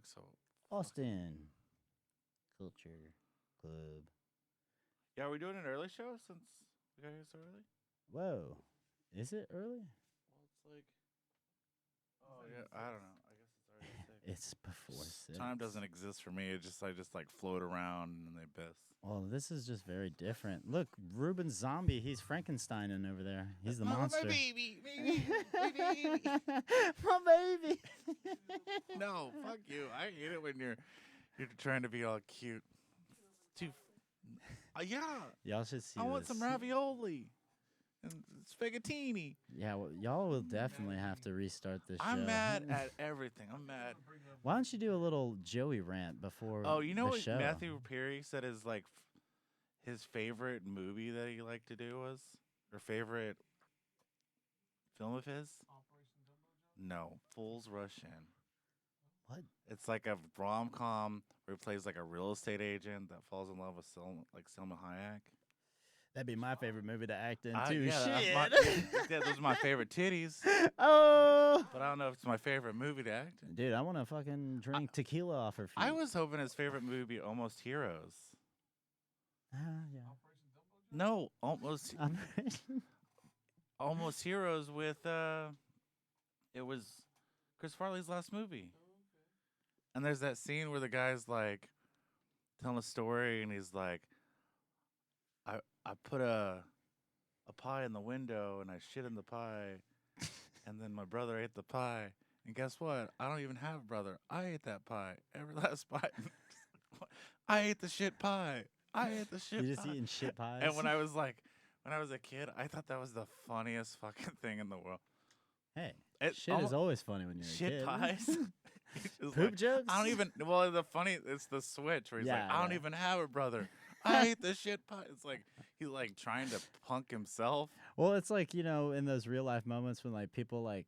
like so. Austin Culture Club. Yeah, are we doing an early show since we got here so early? Whoa, is it early? Well, it's like. Oh yeah, I don't know. I guess it's already 6. It's before 6. Time doesn't exist for me. I just like float around in the abyss. Well, this is just very different. Look, Rubin's zombie. He's Frankensteining over there. He's the Oh, monster. my baby, my baby. My baby. No, fuck you. I hate it when you're trying to be all cute. Too. Yeah. Y'all should see I want this. some ravioli and spaghettini. Yeah, well, y'all will definitely have to restart this show. I'm mad at everything. I'm mad. Why don't you do a little Joey rant before Oh, you know the what show? Matthew Perry said is like his favorite movie that he liked to do was, or favorite film of his? No, Fools Rush In. What? It's like a rom-com where he plays like a real estate agent that falls in love with Selma Hayek. That'd be my favorite movie to act in, Yeah, too. those are my favorite titties. Oh! But I don't know if it's my favorite movie to act in. Dude, I want to fucking drink tequila off her feet. I was hoping his favorite movie would be Almost Heroes. Yeah. No, Almost Heroes with it was Chris Farley's last movie. And there's that scene where the guy's like telling a story and he's like, I put a pie in the window and I shit in the pie and then my brother ate the pie. And guess what? I don't even have a brother. I ate that pie. Every last pie. I ate the shit pie. I ate the shit pie. You just eating shit pies? And when I was a kid, I thought that was the funniest fucking thing in the world. Hey, It shit is always funny when you're a shit kid. pies. It's Poop like, jokes? I don't even. Well, it's the switch where he's like, I don't Yeah. even have a brother. I ate the shit pie. It's like he's like trying to punk himself. Well, it's like, in those real life moments when like people like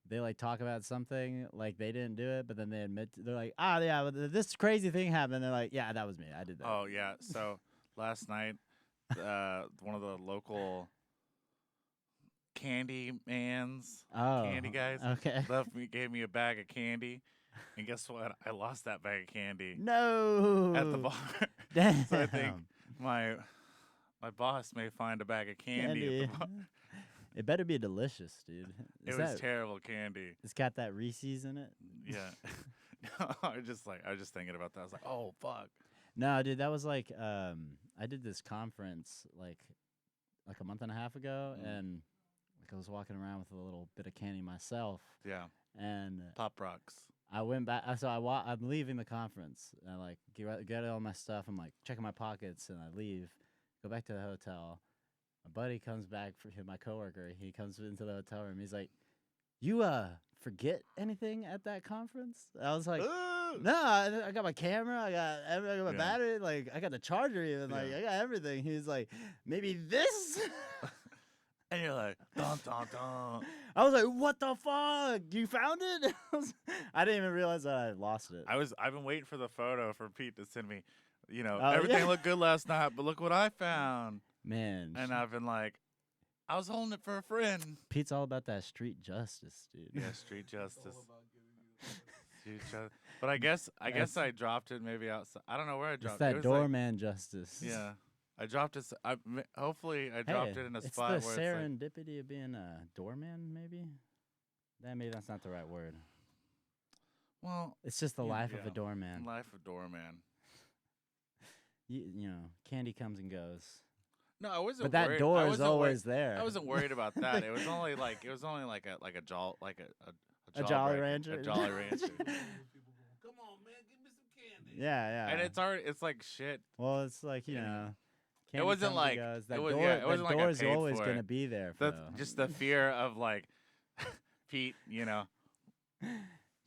they like talk about something like they didn't do it, but then they admit they're like, yeah, but this crazy thing happened. They're like, yeah, that was me. I did that. Oh yeah. So last night, one of the local candy candy guys Okay. gave me a bag of candy, and guess what? I lost that bag of candy No. at the bar. Damn. So I think my boss may find a bag of candy. At the bar. It better be delicious, dude. It was terrible candy. It's got that Reese's in it. Yeah. I was just thinking about that. I was like, oh fuck. No, dude, that was like I did this conference like a month and a half ago, and like I was walking around with a little bit of candy myself. Yeah. And Pop Rocks. I went back. So I'm leaving the conference. And I like get all my stuff. I'm like checking my pockets, and I leave. Go back to the hotel. My buddy comes back for him, my coworker. He comes into the hotel room. He's like, "You forget anything at that conference?" I was like, "No, I got my camera. I got my battery. Like I got the charger even. Like I got everything." He's like, "Maybe this." And you're like, dun dun dun. I was like, "What the fuck? You found it?" I didn't even realize that I lost it. I've been waiting for the photo for Pete to send me. Everything looked good last night, but look what I found. Man. And I've been like, I was holding it for a friend. Pete's all about that street justice, dude. Yeah, street justice. But I guess I dropped it maybe outside. I don't know where I dropped it. It's that doorman justice. Yeah. I dropped it. Hopefully, I dropped it in a spot where it's the serendipity of being a doorman, maybe? Maybe that's not the right word. Well, it's just the life of a doorman. Life of doorman. You know, candy comes and goes. No, I wasn't. But that door is always there. I wasn't worried about that. It was only like a Jolly Rancher. A Jolly Rancher. Come on, man, give me some candy. Yeah. And it's like shit. Well, it's like, you know. It wasn't like that it was, door, yeah, it wasn't that like door's I paid always for gonna it. be there. That's just the fear of like Pete,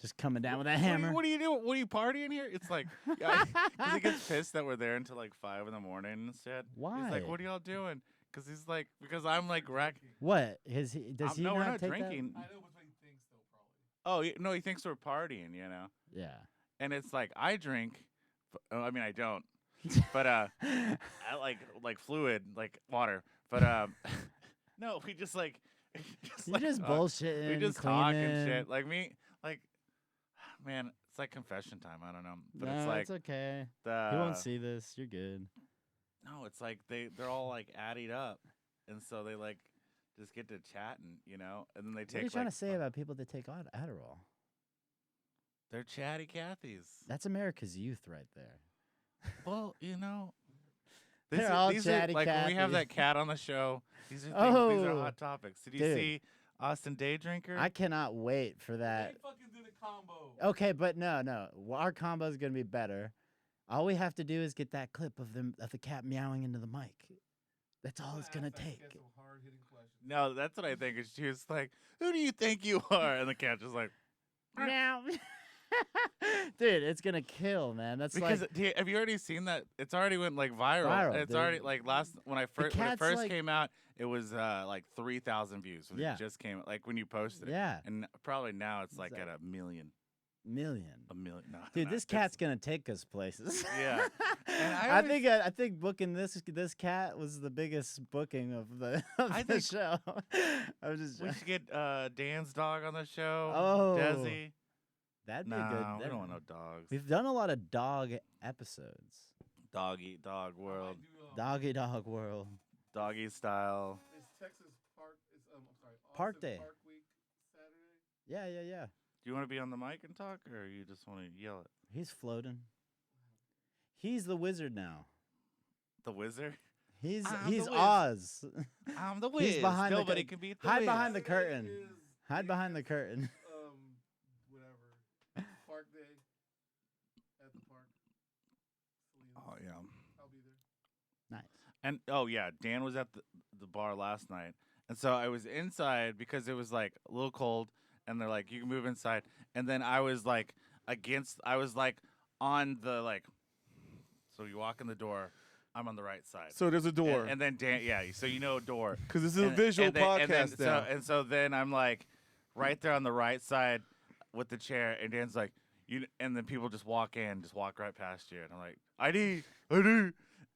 just coming down with that hammer. What are you doing? What are you partying here? It's like, because he gets pissed that we're there until like 5 in the morning and shit. Why? He's like, what are y'all doing? Because he's like, because I'm like What? Does he no, not we're not take drinking. I know what he thinks though, probably. Oh no, he thinks we're partying, Yeah. And it's like I drink, I mean I don't, but I like fluid, like water. But no, we just like. You just bullshitting. We just talk and shit. Like me, like, man, It's like confession time. I don't know, but no, it's like it's okay. the. He won't see this. You're good. No, it's like they're all like added up, and so they like just get to chatting, and then they take. What are you trying like, to say about people that take Adderall? They're chatty Cathys. That's America's youth right there. Well, They're all these chatty are, like when we have Cathys. that cat on the show. These are these are Oh, hot topics. Did you dude. see Austin Day Drinker? I cannot wait for that. They fucking did a combo. Okay, but no. Well, our combo is gonna be better. All we have to do is get that clip of the cat meowing into the mic. That's all it's gonna take. No, that's what I think. Is she was like, "Who do you think you are?" And the cat just like, Meow. Dude, it's gonna kill, man. That's because like have you already seen that? It's already went like viral. Viral, It's dude. already like when it cat's first like- came out, it was like 3,000 views when Yeah. it just came. Like when you posted it. yeah, And probably now it's like like- at a million. million. No, Dude, no, this it's- cat's gonna take us places. Yeah. And I think booking this cat was the biggest booking of the I the think show. I was just We should get Dan's dog on the show. Oh. Desi. that'd be No, a good. we that'd- don't want no dogs. We've done a lot of dog episodes. Doggy dog world, Doggy dog world. doggy style. It's Texas Park. It's I'm sorry. Park Austin Day. Park Week Saturday. Yeah. Do you want to be on the mic and talk, or you just want to yell it? He's floating. He's the wizard now. The wizard. He's I'm the Wiz. Oz. I'm the He's whiz. behind the Nobody cur- can beat the Hide whiz. behind the Saturday curtain. is Hide behind the curtain. Whatever. Park Day at the park. Salinas. Oh yeah. I'll be there. Nice. And oh yeah, Dan was at the bar last night, and so I was inside because it was like a little cold, and they're like, you can move inside, and then I was like on the like, so you walk in the door, I'm on the right side. So there's a door. And then Dan, yeah, so you know a door. Because this is a visual podcast now. So then I'm like right there on the right side with the chair, and Dan's like, and then people just walk right past you, and I'm like, ID.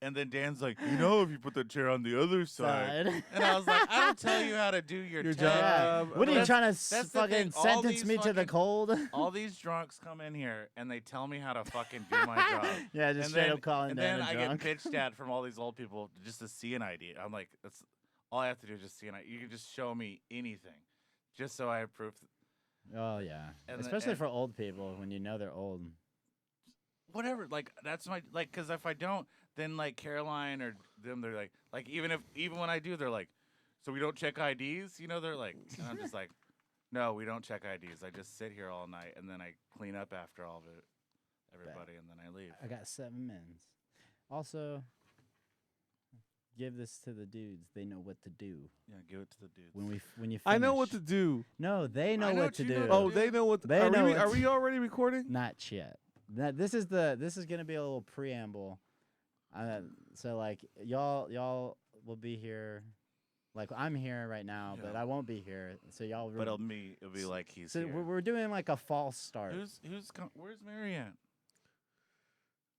And then Dan's like, if you put the chair on the other side. And I was like, I don't tell you how to do your Your tag. job. What are you That's- trying to that's the fucking thing, all sentence these me to the fucking- cold? All these drunks come in here and they tell me how to fucking do my job. Yeah, just And straight then- up calling And down then a I drunk. get bitched at from all these old people just to see an ID. I'm like, that's all I have to do is just see an ID. You can just show me anything, just so I have proof. Oh yeah, And especially and- for old people when you know they're old. Whatever, like that's my because if I don't, then like Caroline or them, they're like even when I do, they're like, so we don't check IDs, they're like, and I'm just like, no, we don't check IDs. I just sit here all night and then I clean up after all of it, everybody, and then I leave. I got 7 mins. Also, give this to the dudes. They know what to do. Yeah, give it to the dudes. When you finish. I know what to do. No, they know I know what what to you do. know. Oh, they know what. They are know we, what are to- we already recording? Not yet. This is gonna be a little preamble. So like y'all will be here. Like I'm here right now, but Yeah. I won't be here. So y'all. But it'll be like he's so here. we're doing like a false start. Where's Marianne?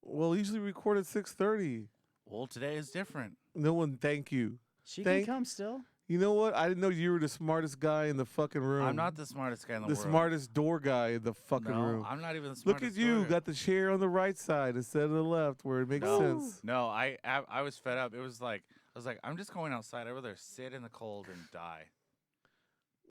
Well, usually we record at 6:30. Well, today is different. No one, thank you. She thank- can come still. You know what? I didn't know you were the smartest guy in the fucking room. I'm not the smartest guy in the the world. smartest door guy in the fucking No, room. I'm not even the Look smartest. at you, lawyer. got the chair on the right side instead of the left, where it makes No. sense. No, I was fed up. It was like I was like, I'm just going outside. I'd rather sit in the cold and die.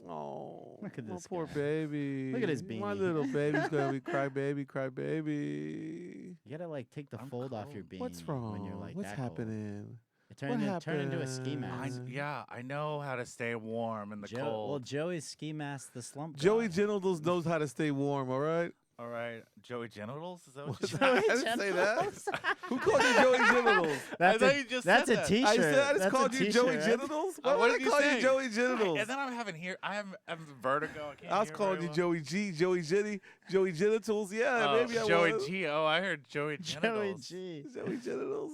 Oh, Look at my this poor guy. baby. Look at his My beanie. little baby's gonna be cry baby, cry baby. You gotta like take the I'm fold off your cold. beanie What's wrong? when you're like What's that cold. happening? It turn into a ski mask. I know how to stay warm in the Well, cold. Joey's ski mask, the slump. Joey guy. Genitals knows how to stay warm. All right. All right, Joey genitals. Is that what What? you I said? didn't say that. Genitals? Who called you Joey Genitals? That's thought a, you just that's said a that. t-shirt. I said I just That's a called you Joey t-shirt. Genitals. What Why would did I you call say? you Joey Genitals? And then I'm having vertigo. I, can't I was hear calling very you well. Joey G, Joey Jenny, Joey Genitals. Yeah, Oh, maybe I Joey was. G. Oh, I heard Joey Joey genitals. G. Joey Genitals.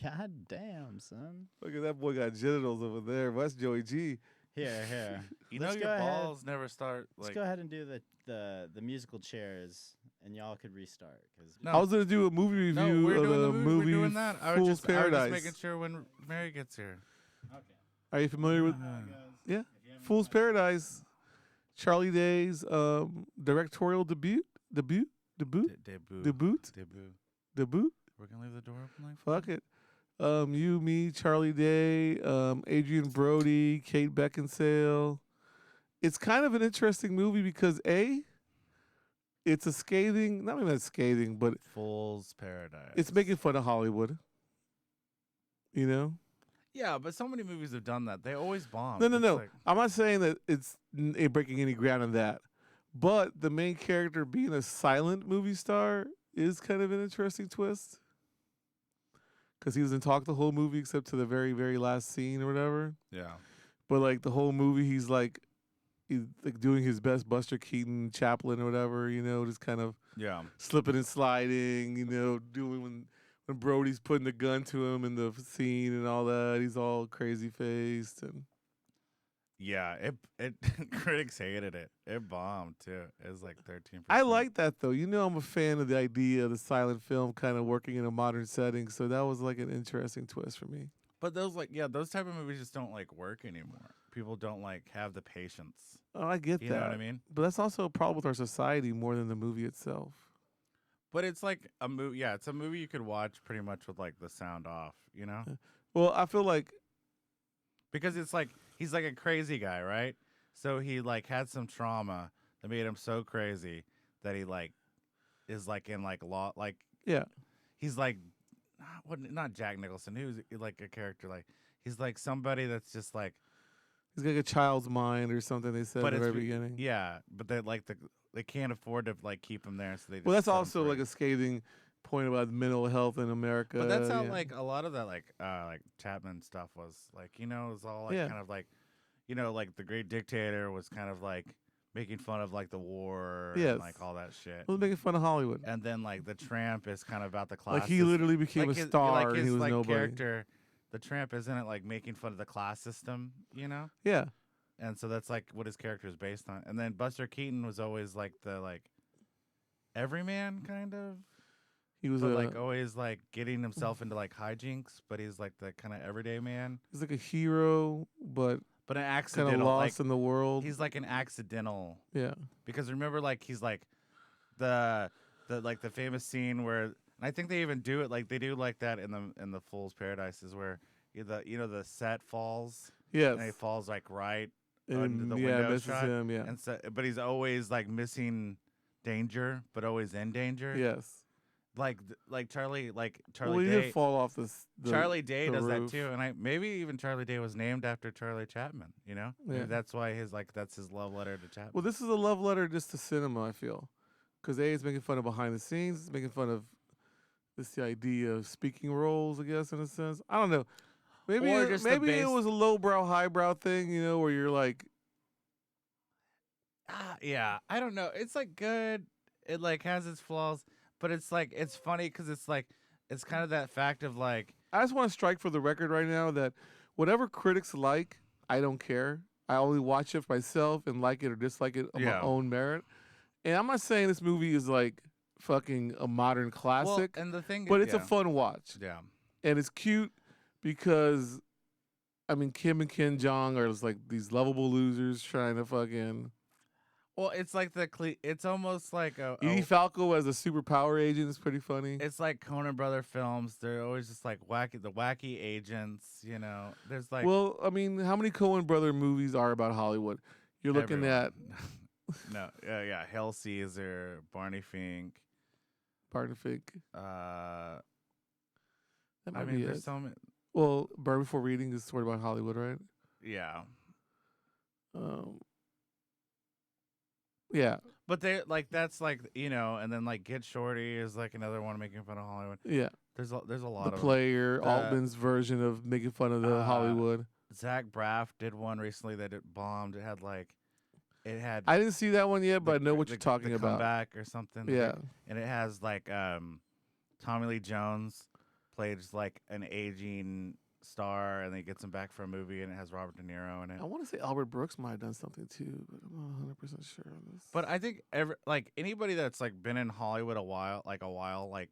God damn, son. Look at that boy got genitals over there. That's Joey G. Here. You know Let's your go ahead. balls never start Let's like. go ahead and do the musical chairs, and y'all could restart. Cause No. I was gonna do a movie review No, we're of doing the the movie We're doing that. I was Fool's just Paradise. making sure when Mary gets here. okay. Are you familiar with Yeah. Fool's Paradise? Charlie Day's directorial debut. Debut? Debut? Debut. Debut? Debut. Debut? We're gonna leave the door open like Fuck it. You, me, Charlie Day, Adrian Brody, Kate Beckinsale. It's kind of an interesting movie because it's a scathing, not even scathing, but Fool's Paradise. it's making fun of Hollywood. You know? Yeah, but so many movies have done that. They always bomb. No. It's like- I'm not saying that it's ain't breaking any ground on that. But the main character being a silent movie star is kind of an interesting twist. Because he doesn't talk the whole movie except to the very, very last scene or whatever. yeah. But like the whole movie, he's like doing his best Buster Keaton Chaplin or whatever, you know, just kind of Yeah. slipping and sliding, you know, doing when Brody's putting the gun to him in the scene and all that. He's all crazy faced and Yeah. It critics hated it. It bombed too. It was like 13%. I like that though. You know, I'm a fan of the idea of the silent film kind of working in a modern setting. So that was like an interesting twist for me. But those those type of movies just don't like work anymore. People don't like have the patience. Oh, I get You that. know what I mean? But that's also a problem with our society more than the movie itself. But it's like a movie. Yeah, it's a movie you could watch pretty much with like the sound off. You know? Well, I feel like Because it's like he's like a crazy guy, right? So he like had some trauma that made him so crazy that he like is like in like law like yeah. he's like not Jack Nicholson. Who's like a character like he's like somebody that's just like He's got like a child's mind or something they said but at the it's very beginning. yeah, but they like they can't afford to like keep him there, so they just Well, that's set him also free. like a scathing point about mental health in America. But that's how yeah. like a lot of that like Chapman stuff was like, you know, it was all like Yeah. kind of like, you know, like The Great Dictator was kind of like making fun of like the war Yes. and like all that shit. I was making fun of Hollywood. And then like The Tramp is kind of about the class. Like he literally became like a his, star like and his he was like nobody. character. The Tramp isn't it like making fun of the class system, you know? Yeah. And so that's like what his character is based on. And then Buster Keaton was always like the like everyman kind of. He was But like always like getting himself into like hijinks, but he's like the kind of everyday man. he's like a hero, but But an kind of accidental lost like in the world. he's like an accidental Yeah. because remember like he's like the like the famous scene where and I think they even do it like they do like that in the Fool's Paradise is where the set falls Yes. and he falls like right And under the yeah, window misses shot him. Yeah. and so but he's always like missing danger but always in danger. Yes. Like Charlie Well, Day. he did fall off the Charlie Day the does roof. that too, and maybe even Charlie Day was named after Charlie Chapman. You know, maybe Yeah. that's why that's his love letter to Chapman. Well, this is a love letter just to cinema, I feel. Because A is making fun of behind the scenes, it's making fun of the idea of speaking roles, I guess, in a sense. I don't know. Maybe Or it, just the maybe it base- was a lowbrow, highbrow thing, you know, where you're like, Yeah, I don't know. It's like good. It like has its flaws, but it's like it's funny because it's like it's kind of that fact of like I just want to strike for the record right now that whatever critics like, I don't care. I only watch it for myself and like it or dislike it on my Yeah. own merit. And I'm not saying this movie is like fucking a modern classic, well, and the thing, but it's a yeah. fun watch. Yeah, And it's cute because, I mean, Kim and Ken Jeong are just like these lovable losers trying to fucking. well, it's like it's almost like Edie Falco as a superpower agent is pretty funny. it's like Coen Brother films. They're always just like wacky agents. You know, there's like Well, I mean, how many Coen brother movies are about Hollywood? You're looking at no, yeah, Hail Caesar, Barney Fink. Barton Fink. That That I might mean, be there's it. so many. Well, Burn Before Reading is sort of about Hollywood, right? Yeah, Yeah, but they like that's like and then like Get Shorty is like another one making fun of Hollywood. yeah. There's a lot The of Player, The- Altman's version of making fun of the Hollywood. Zach Braff did one recently that it bombed. It had I didn't see that one yet, but I know what the- you're talking the about. Comeback or something. Yeah. and it has like Tommy Lee Jones plays like an aging star, and then he gets him back for a movie, and it has Robert De Niro in it. I want to say Albert Brooks might have done something too, but I'm not 100% sure on this. But I think anybody that's like been in Hollywood a while, like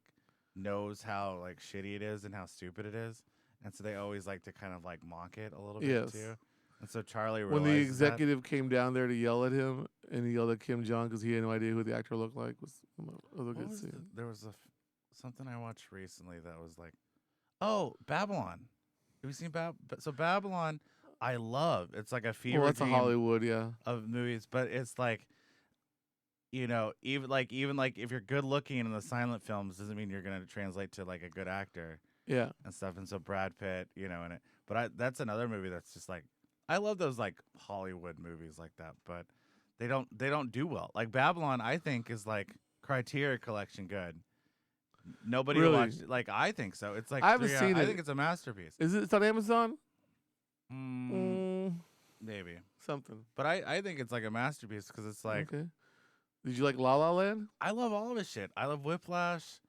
knows how like shitty it is and how stupid it is, and so they always like to kind of like mock it a little bit Yes. too. And so Charlie when realized the executive came down there to yell at him, and he yelled at Kim Jong because he had no idea who the actor looked like. Was another good scene. there was something I watched recently that was like, oh, Babylon. Have you seen So Babylon, I love. It's like a fever Well, that's a dream Hollywood, yeah. of movies, but it's like, even like if you're good looking in the silent films doesn't mean you're gonna translate to like a good actor Yeah. and stuff. And so Brad Pitt, in it. But that's another movie that's just like, I love those like Hollywood movies like that, but they don't do well. Like Babylon, I think is like Criteria Collection good. Nobody Really? watched it. Like I think so. It's like I haven't seen I it. think it's a masterpiece. It's on Amazon? Maybe, Something. but I think it's like a masterpiece because it's like Okay. Did you like La La Land? I love all of his shit. I love Whiplash.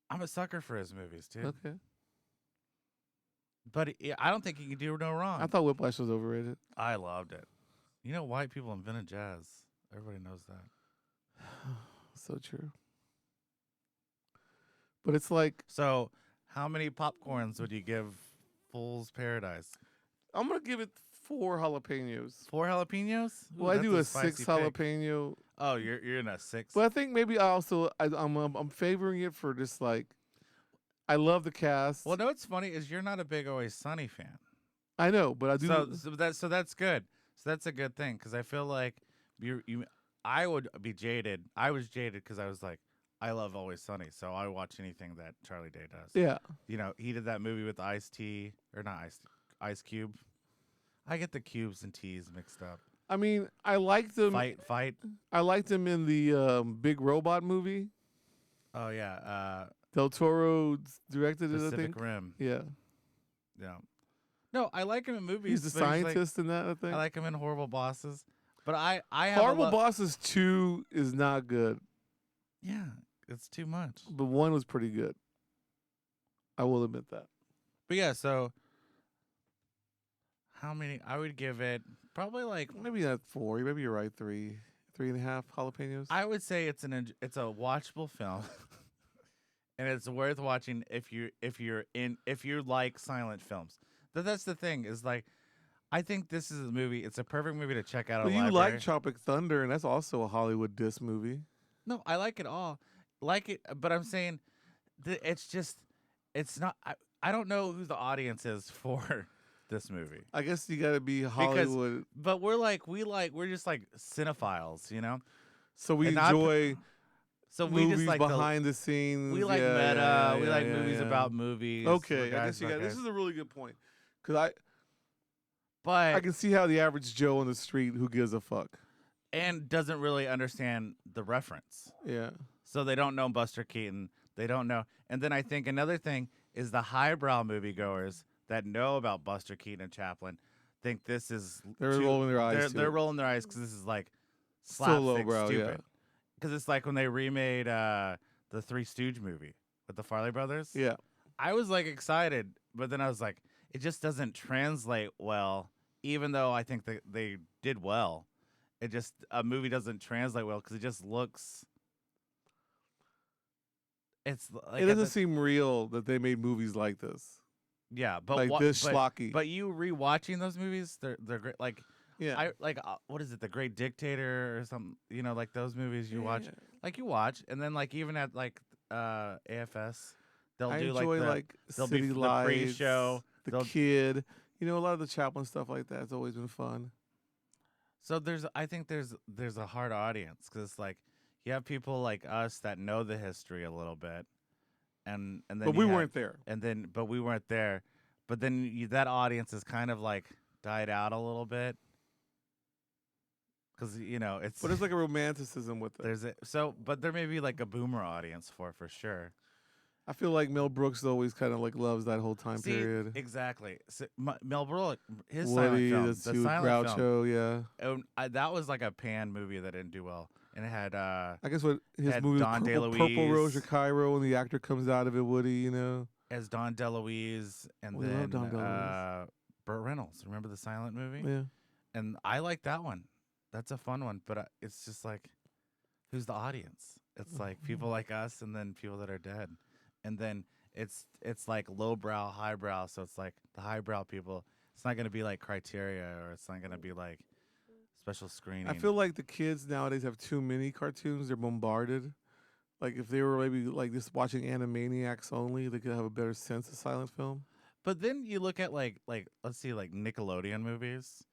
I'm a sucker for his movies, dude. Okay. But I don't think he can do no wrong. I thought Whiplash was overrated. I loved it. White people invented jazz. Everybody knows that. So true. But it's like, So, how many popcorns would you give Fool's Paradise? I'm going to give it 4 jalapenos. 4 jalapenos? Ooh, Well, I do a that's 6 spicy pick. jalapeno. Oh, you're in a 6. But I think maybe I'm favoring it for just like, I love the cast. Well, no, what's funny is you're not a big Always Sunny fan. I know, but I do. So that's good. So that's a good thing because I feel like I would be jaded. I was jaded because I was like, I love Always Sunny, so I watch anything that Charlie Day does. Yeah. He did that movie with Ice-T, or not Ice Cube. I get the cubes and T's mixed up. I mean, I liked them. Fight. I liked him in the Big Robot movie. Oh yeah. Del Toro directed it, I Pacific think. Rim. Yeah. Yeah. No, I like him in movies. He's the but scientist in that, I think. I like him in Horrible Bosses. But I have Horrible Bosses 2 is not good, Yeah, it's too much. but 1 was pretty good. I will admit that. But yeah, so how many? I would give it probably like Maybe not 4. Maybe you're right. 3.5 jalapenos. I would say it's a watchable film, and it's worth watching if you like silent films. That's the thing is like, I think this is a movie. It's a perfect movie to check out. But at a you library. like Tropic Thunder, and that's also a Hollywood disc movie. No, I like it all. Like it, but I'm saying it's not. I don't know who the audience is for this movie. I guess you got to be Hollywood. But we're just like cinephiles, So we and not- enjoy So we movies just like behind the scenes. we like Yeah, meta. yeah, We yeah, like yeah, movies yeah. about movies. Okay, We're I guys guess you about got. This guys. is a really good point because But I can see how the average Joe on the street who gives a fuck. and doesn't really understand the reference. Yeah. So they don't know Buster Keaton. They don't know. And then I think another thing is the highbrow moviegoers that know about Buster Keaton and Chaplin think this is They're rolling their eyes. They're rolling their eyes because this is like so slapstick lowbrow. stupid. Yeah. Because it's like when they remade the Three Stooge movie with the Farley brothers. Yeah. I was like excited, but then I was like, it just doesn't translate well. Even though I think that they did well, a movie doesn't translate well because it just looks. It's like It doesn't seem real that they made movies like this. Yeah, but Like this schlocky. But you rewatching those movies, they're great. Like Yeah. what is it, The Great Dictator or something? Like those movies you watch, Yeah. like you watch, and then like even at like AFS, they'll I do enjoy like they'll be City the Lights, pre-show. The They'll- Kid. A lot of the Chaplin stuff like that's always been fun. So I think there's a hard audience because it's like you have people like us that know the history a little bit, and then But we weren't there. but we weren't there, but then that audience is kind of like died out a little bit because it's But there's like a romanticism with it. but there may be like a boomer audience for sure. I feel like Mel Brooks always kind of like loves that whole time See, period. Exactly. So, Mel Brooks, his Woody, silent film, that's the huge, silent film, Groucho, yeah. that was like a pan movie that didn't do well, and it had I guess what his had movie Don Purple DeLuise. Rose or Cairo, and the actor comes out of it, Woody, as Don DeLuise, and We love then Don DeLuise. Burt Reynolds. Remember the silent movie? Yeah. And I like that one. That's a fun one, but it's just like, who's the audience? It's like people like us, and then people that are dead, and then it's like lowbrow, highbrow. So it's like the highbrow people It's not gonna be like Criteria, or it's not gonna be like special screening. I feel like the kids nowadays have too many cartoons. They're bombarded. Like if they were maybe like just watching Animaniacs only, they could have a better sense of silent film. But then you look at like let's see, like Nickelodeon movies.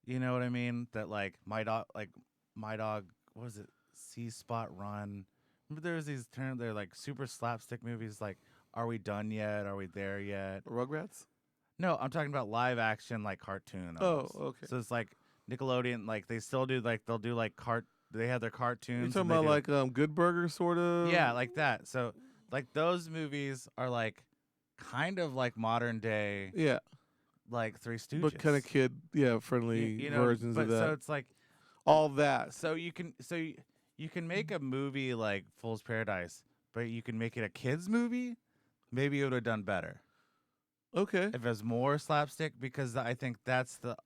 You know what I mean? That like my dog, what was it? C Spot Run. Remember there was these they're like super slapstick movies. Like, Are We Done Yet? Are We There Yet? Rugrats? No, I'm talking about live action like cartoon. Oh, Almost. okay. So it's like Nickelodeon. Like they still do they'll do like They have their cartoons. You're talking about like Good Burger sort of? Yeah, like that. So like those movies are like kind of like modern day. Yeah. Like Three Stooges. But kind of kid, friendly you know, versions but of that. So it's like all that. So you can make a movie like Fool's Paradise, but you can make it a kids movie. Maybe it would have done better. Okay. If it was more slapstick, because I think that's the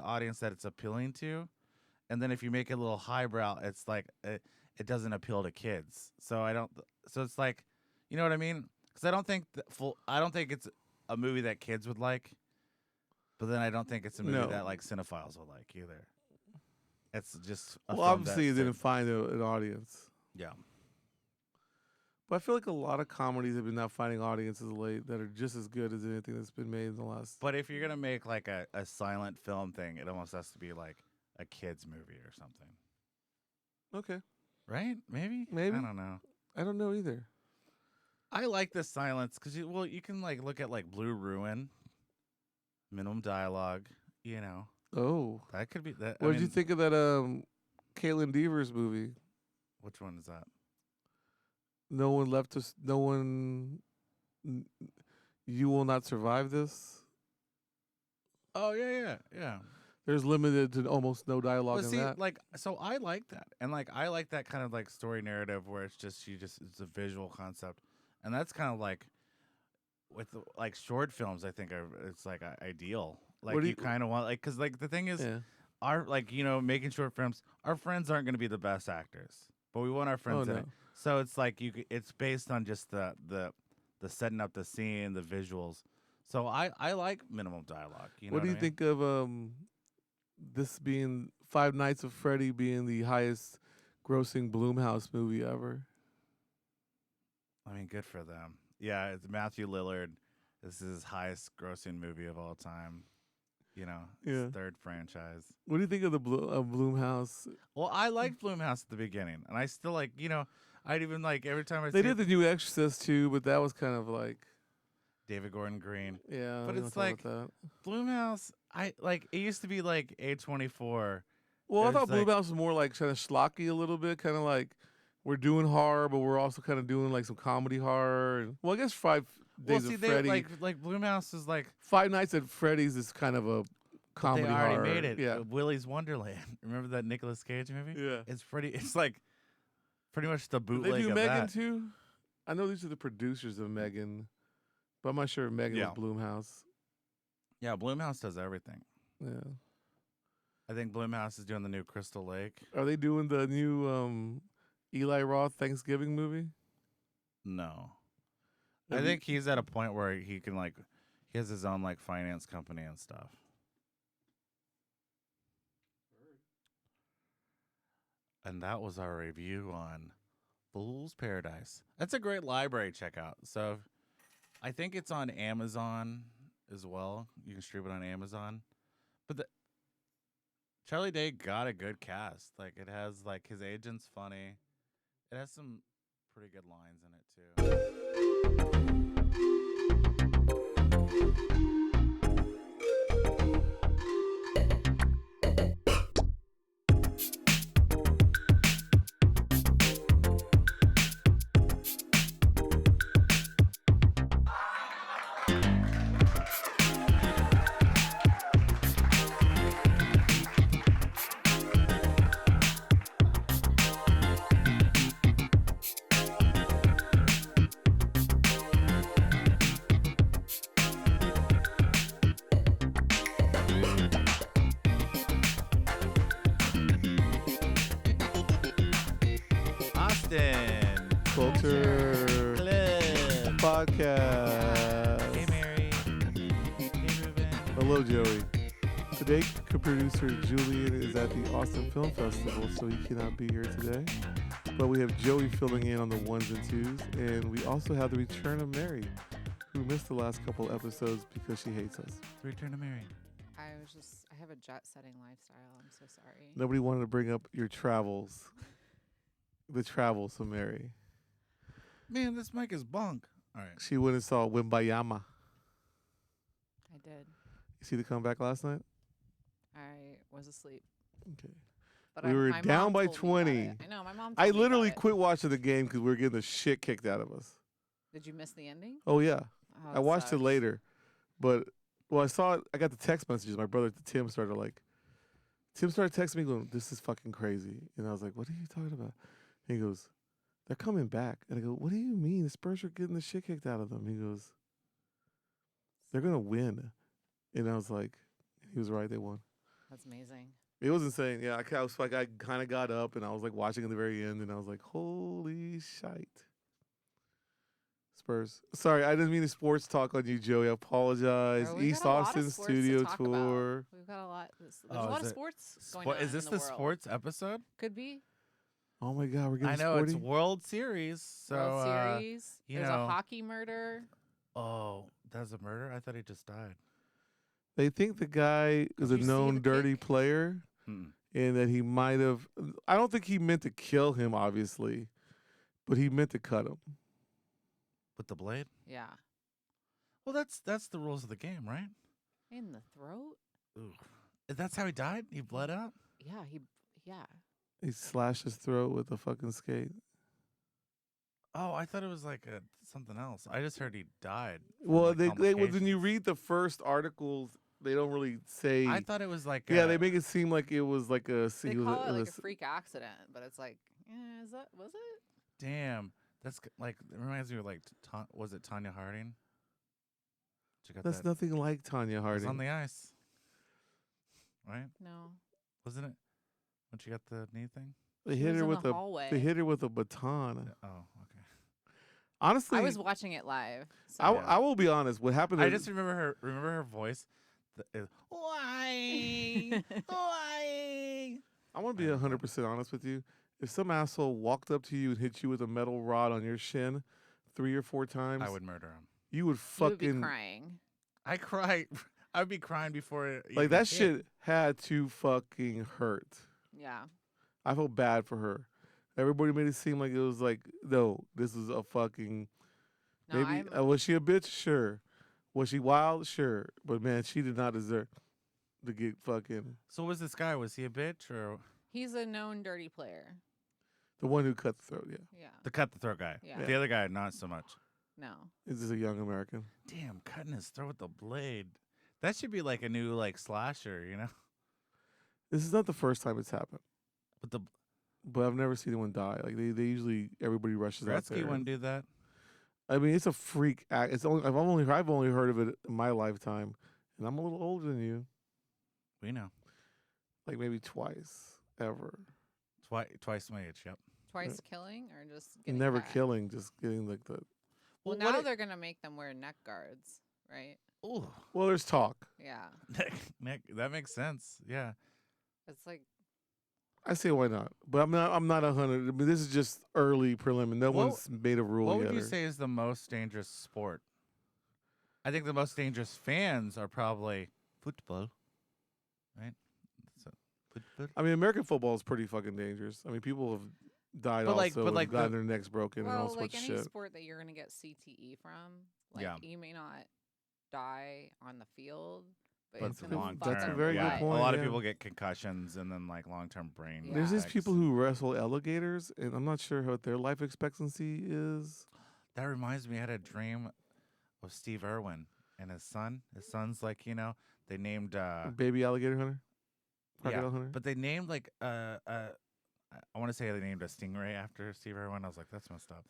audience that it's appealing to. And then if you make it a little highbrow, it's like it doesn't appeal to kids. So it's like, you know what I mean? Because I don't think it's a movie that kids would like. But then I don't think it's a movie that like cinephiles will like either. It's just obviously it didn't find an audience. Yeah. But I feel like a lot of comedies have been not finding audiences late that are just as good as anything that's been made in the last. But if you're gonna make like a silent film thing, it almost has to be like a kids movie or something. Okay. Right? Maybe. I don't know. I don't know either. I like the silence because you can like look at like Blue Ruin, minimum dialogue. You know. Oh. That could be that. What did you think of that Caitlin Deavers movie? Which one is that? No one left us. No one. You will not survive this. Oh yeah. There's limited to almost no dialogue But in see, that. like, so I like that, and like I like that kind of like story narrative where it's it's a visual concept, and that's kind of like with like short films. I think it's like ideal. Like you kind of want because like the thing is, our making short films. Our friends aren't going to be the best actors, but we want our friends in it. So it's like it's based on just the setting up the scene, the visuals. So I like minimum dialogue. What do you think of this being Five Nights at Freddy being the highest grossing Blumhouse movie ever? I mean, good for them. Yeah, it's Matthew Lillard. This is his highest grossing movie of all time. His third franchise. What do you think of the Blumhouse? Well, I liked Blumhouse at the beginning, and I still like, I'd even like every time they did the new Exorcist too, but that was kind of like David Gordon Green. Yeah, but it's like Blumhouse. It used to be like A24. Well, I thought Blumhouse was more like kind of schlocky a little bit, kind of like we're doing horror, but we're also kind of doing like some comedy horror. Well, I guess 5 Days of Freddy. Like Blumhouse is like Five Nights at Freddy's is kind of a comedy they already horror. made it. Yeah, Willy's Wonderland. Remember that Nicolas Cage movie? Yeah, it's like pretty much the bootleg. They do of Megan that. too. I know these are the producers of Megan, but I'm not sure if Megan was Blumhouse. Yeah, Blumhouse does everything. Yeah, I think Blumhouse is doing the new Crystal Lake. Are they doing the new Eli Roth Thanksgiving movie? No. I think he's at a point where he can he has his own finance company and stuff. And that was our review on Fool's Paradise. That's a great library checkout. So I think it's on Amazon as well. You can stream it on Amazon. But Charlie Day got a good cast. Like it has his agent's funny. It has some pretty good lines in it too. Podcast. Hey, Mary. Hey, Rubin. Hello, Joey. Today, co-producer Julian is at the Austin Film Festival, so he cannot be here today. But we have Joey filling in on the ones and twos, and we also have the return of Mary, who missed the last couple episodes because she hates us. The return of Mary. I have a jet-setting lifestyle. I'm so sorry. Nobody wanted to bring up your travels. The travels of Mary. Man, this mic is bunk. All right. She went and saw Wimbayama. I did. You see the comeback last night? I was asleep. Okay. But We were my down mom by told me about 20. it. I know, my mom told I me about literally it. quit watching the game because we were getting the shit kicked out of us. Did you miss the ending? Oh, yeah. Oh, I that watched it sucks. later. But, I saw it. I got the text messages. My brother Tim started texting me going, this is fucking crazy. And I was like, what are you talking about? And he goes, they're coming back. And I go, what do you mean? The Spurs are getting the shit kicked out of them. He goes, they're going to win. And I was like, he was right. They won. That's amazing. It was insane. Yeah, I was like, I kind of got up and I was like watching at the very end and I was like, holy shite. Spurs. Sorry, I didn't mean to sports talk on you, Joey. I apologize. Bro, we've East got a lot of Austin sports to Studio talk about. Tour. We've got a lot. There's Oh, a lot is of it sports going on. Is this in the world. sports episode? Could be. Oh my God, we're getting I know sporty. it's World Series. So, World Series. you There's know. a hockey murder. Oh, that's a murder? I thought he just died. They think the guy is a you see known the dirty kick? player and that he might have. I don't think he meant to kill him, obviously, but he meant to cut him. With the blade? Yeah. Well, that's the rules of the game, right? In the throat. Ooh. That's how he died? He bled out? Yeah. Yeah. He slashed his throat with a fucking skate. Oh, I thought it was like something else. I just heard he died. from, Well, like, when you complications. read the first articles, they don't really say. I thought it was like Yeah, they make it seem like it was like a. They he was call it like was- a freak accident, but it's like, was it? damn. That's like it reminds me of like was it Tanya Harding? She got That's that. nothing like Tanya It was Harding. on the ice, right? No. Wasn't it when she got the knee thing? They She hit was her in with the a. hallway. They hit her with a baton. Oh, okay. Honestly, I was watching it live. So. I will be honest. What happened? I to- just remember her voice. Why? Why? I want to be 100% honest with you. If some asshole walked up to you and hit you with a metal rod on your shin 3 or 4 times, I would murder him. you would You would be fucking crying. I cry. I'd be crying before it. like even that hit. shit had to fucking hurt. Yeah. I felt bad for her. Everybody made it seem like it was like, no, this is a fucking. No, Maybe was she a bitch? Sure. Was she wild? Sure. But man, she did not deserve to get fucking So was this guy? Was he a bitch or he's a known dirty player. the one who cut the throat? Yeah, Yeah. the cut the throat guy? Yeah. The other guy, not so much. No. this is a young American. Damn, cutting his throat with the blade. That should be like a new like slasher, you know? This is not the first time it's happened, But the but I've never seen anyone die. Like they usually everybody rushes out Gretzky there. wouldn't do that. I mean, it's a freak act. It's only I've only heard of it in my lifetime, and I'm a little older than you. We know. Like maybe twice ever. Twice my age. Yep. Twice killing or just getting Never cut? killing, just getting like the. Well, Well, now what they're gonna make them wear neck guards, right? Ooh, Well, there's talk. Yeah. Nick, that makes sense. Yeah. It's like I say why not, but I'm not 100. I mean, this is just early prelim. No What- one's made a rule What yet. would you or- say is the most dangerous sport? I think the most dangerous fans are probably football, right? So, football. I mean, American football is pretty fucking dangerous. I mean, people have died But like- also but and like gotten the- their necks broken and all well, sorts like of any shit. sport that you're gonna get CTE from. Like Yeah. you may not die on the field, but But it's the gonna long fuck term, That's a up very your good yeah. gut. point. A lot of yeah. people get concussions and then like long term brain. Yeah. There's these effects. people who wrestle alligators, and I'm not sure what their life expectancy is. That reminds me, I had a dream of Steve Irwin and his son. His son's like, they named Baby alligator hunter, crocodile hunter. but they named like I want to say they named a stingray after Steve Irwin. I was like, that's messed up.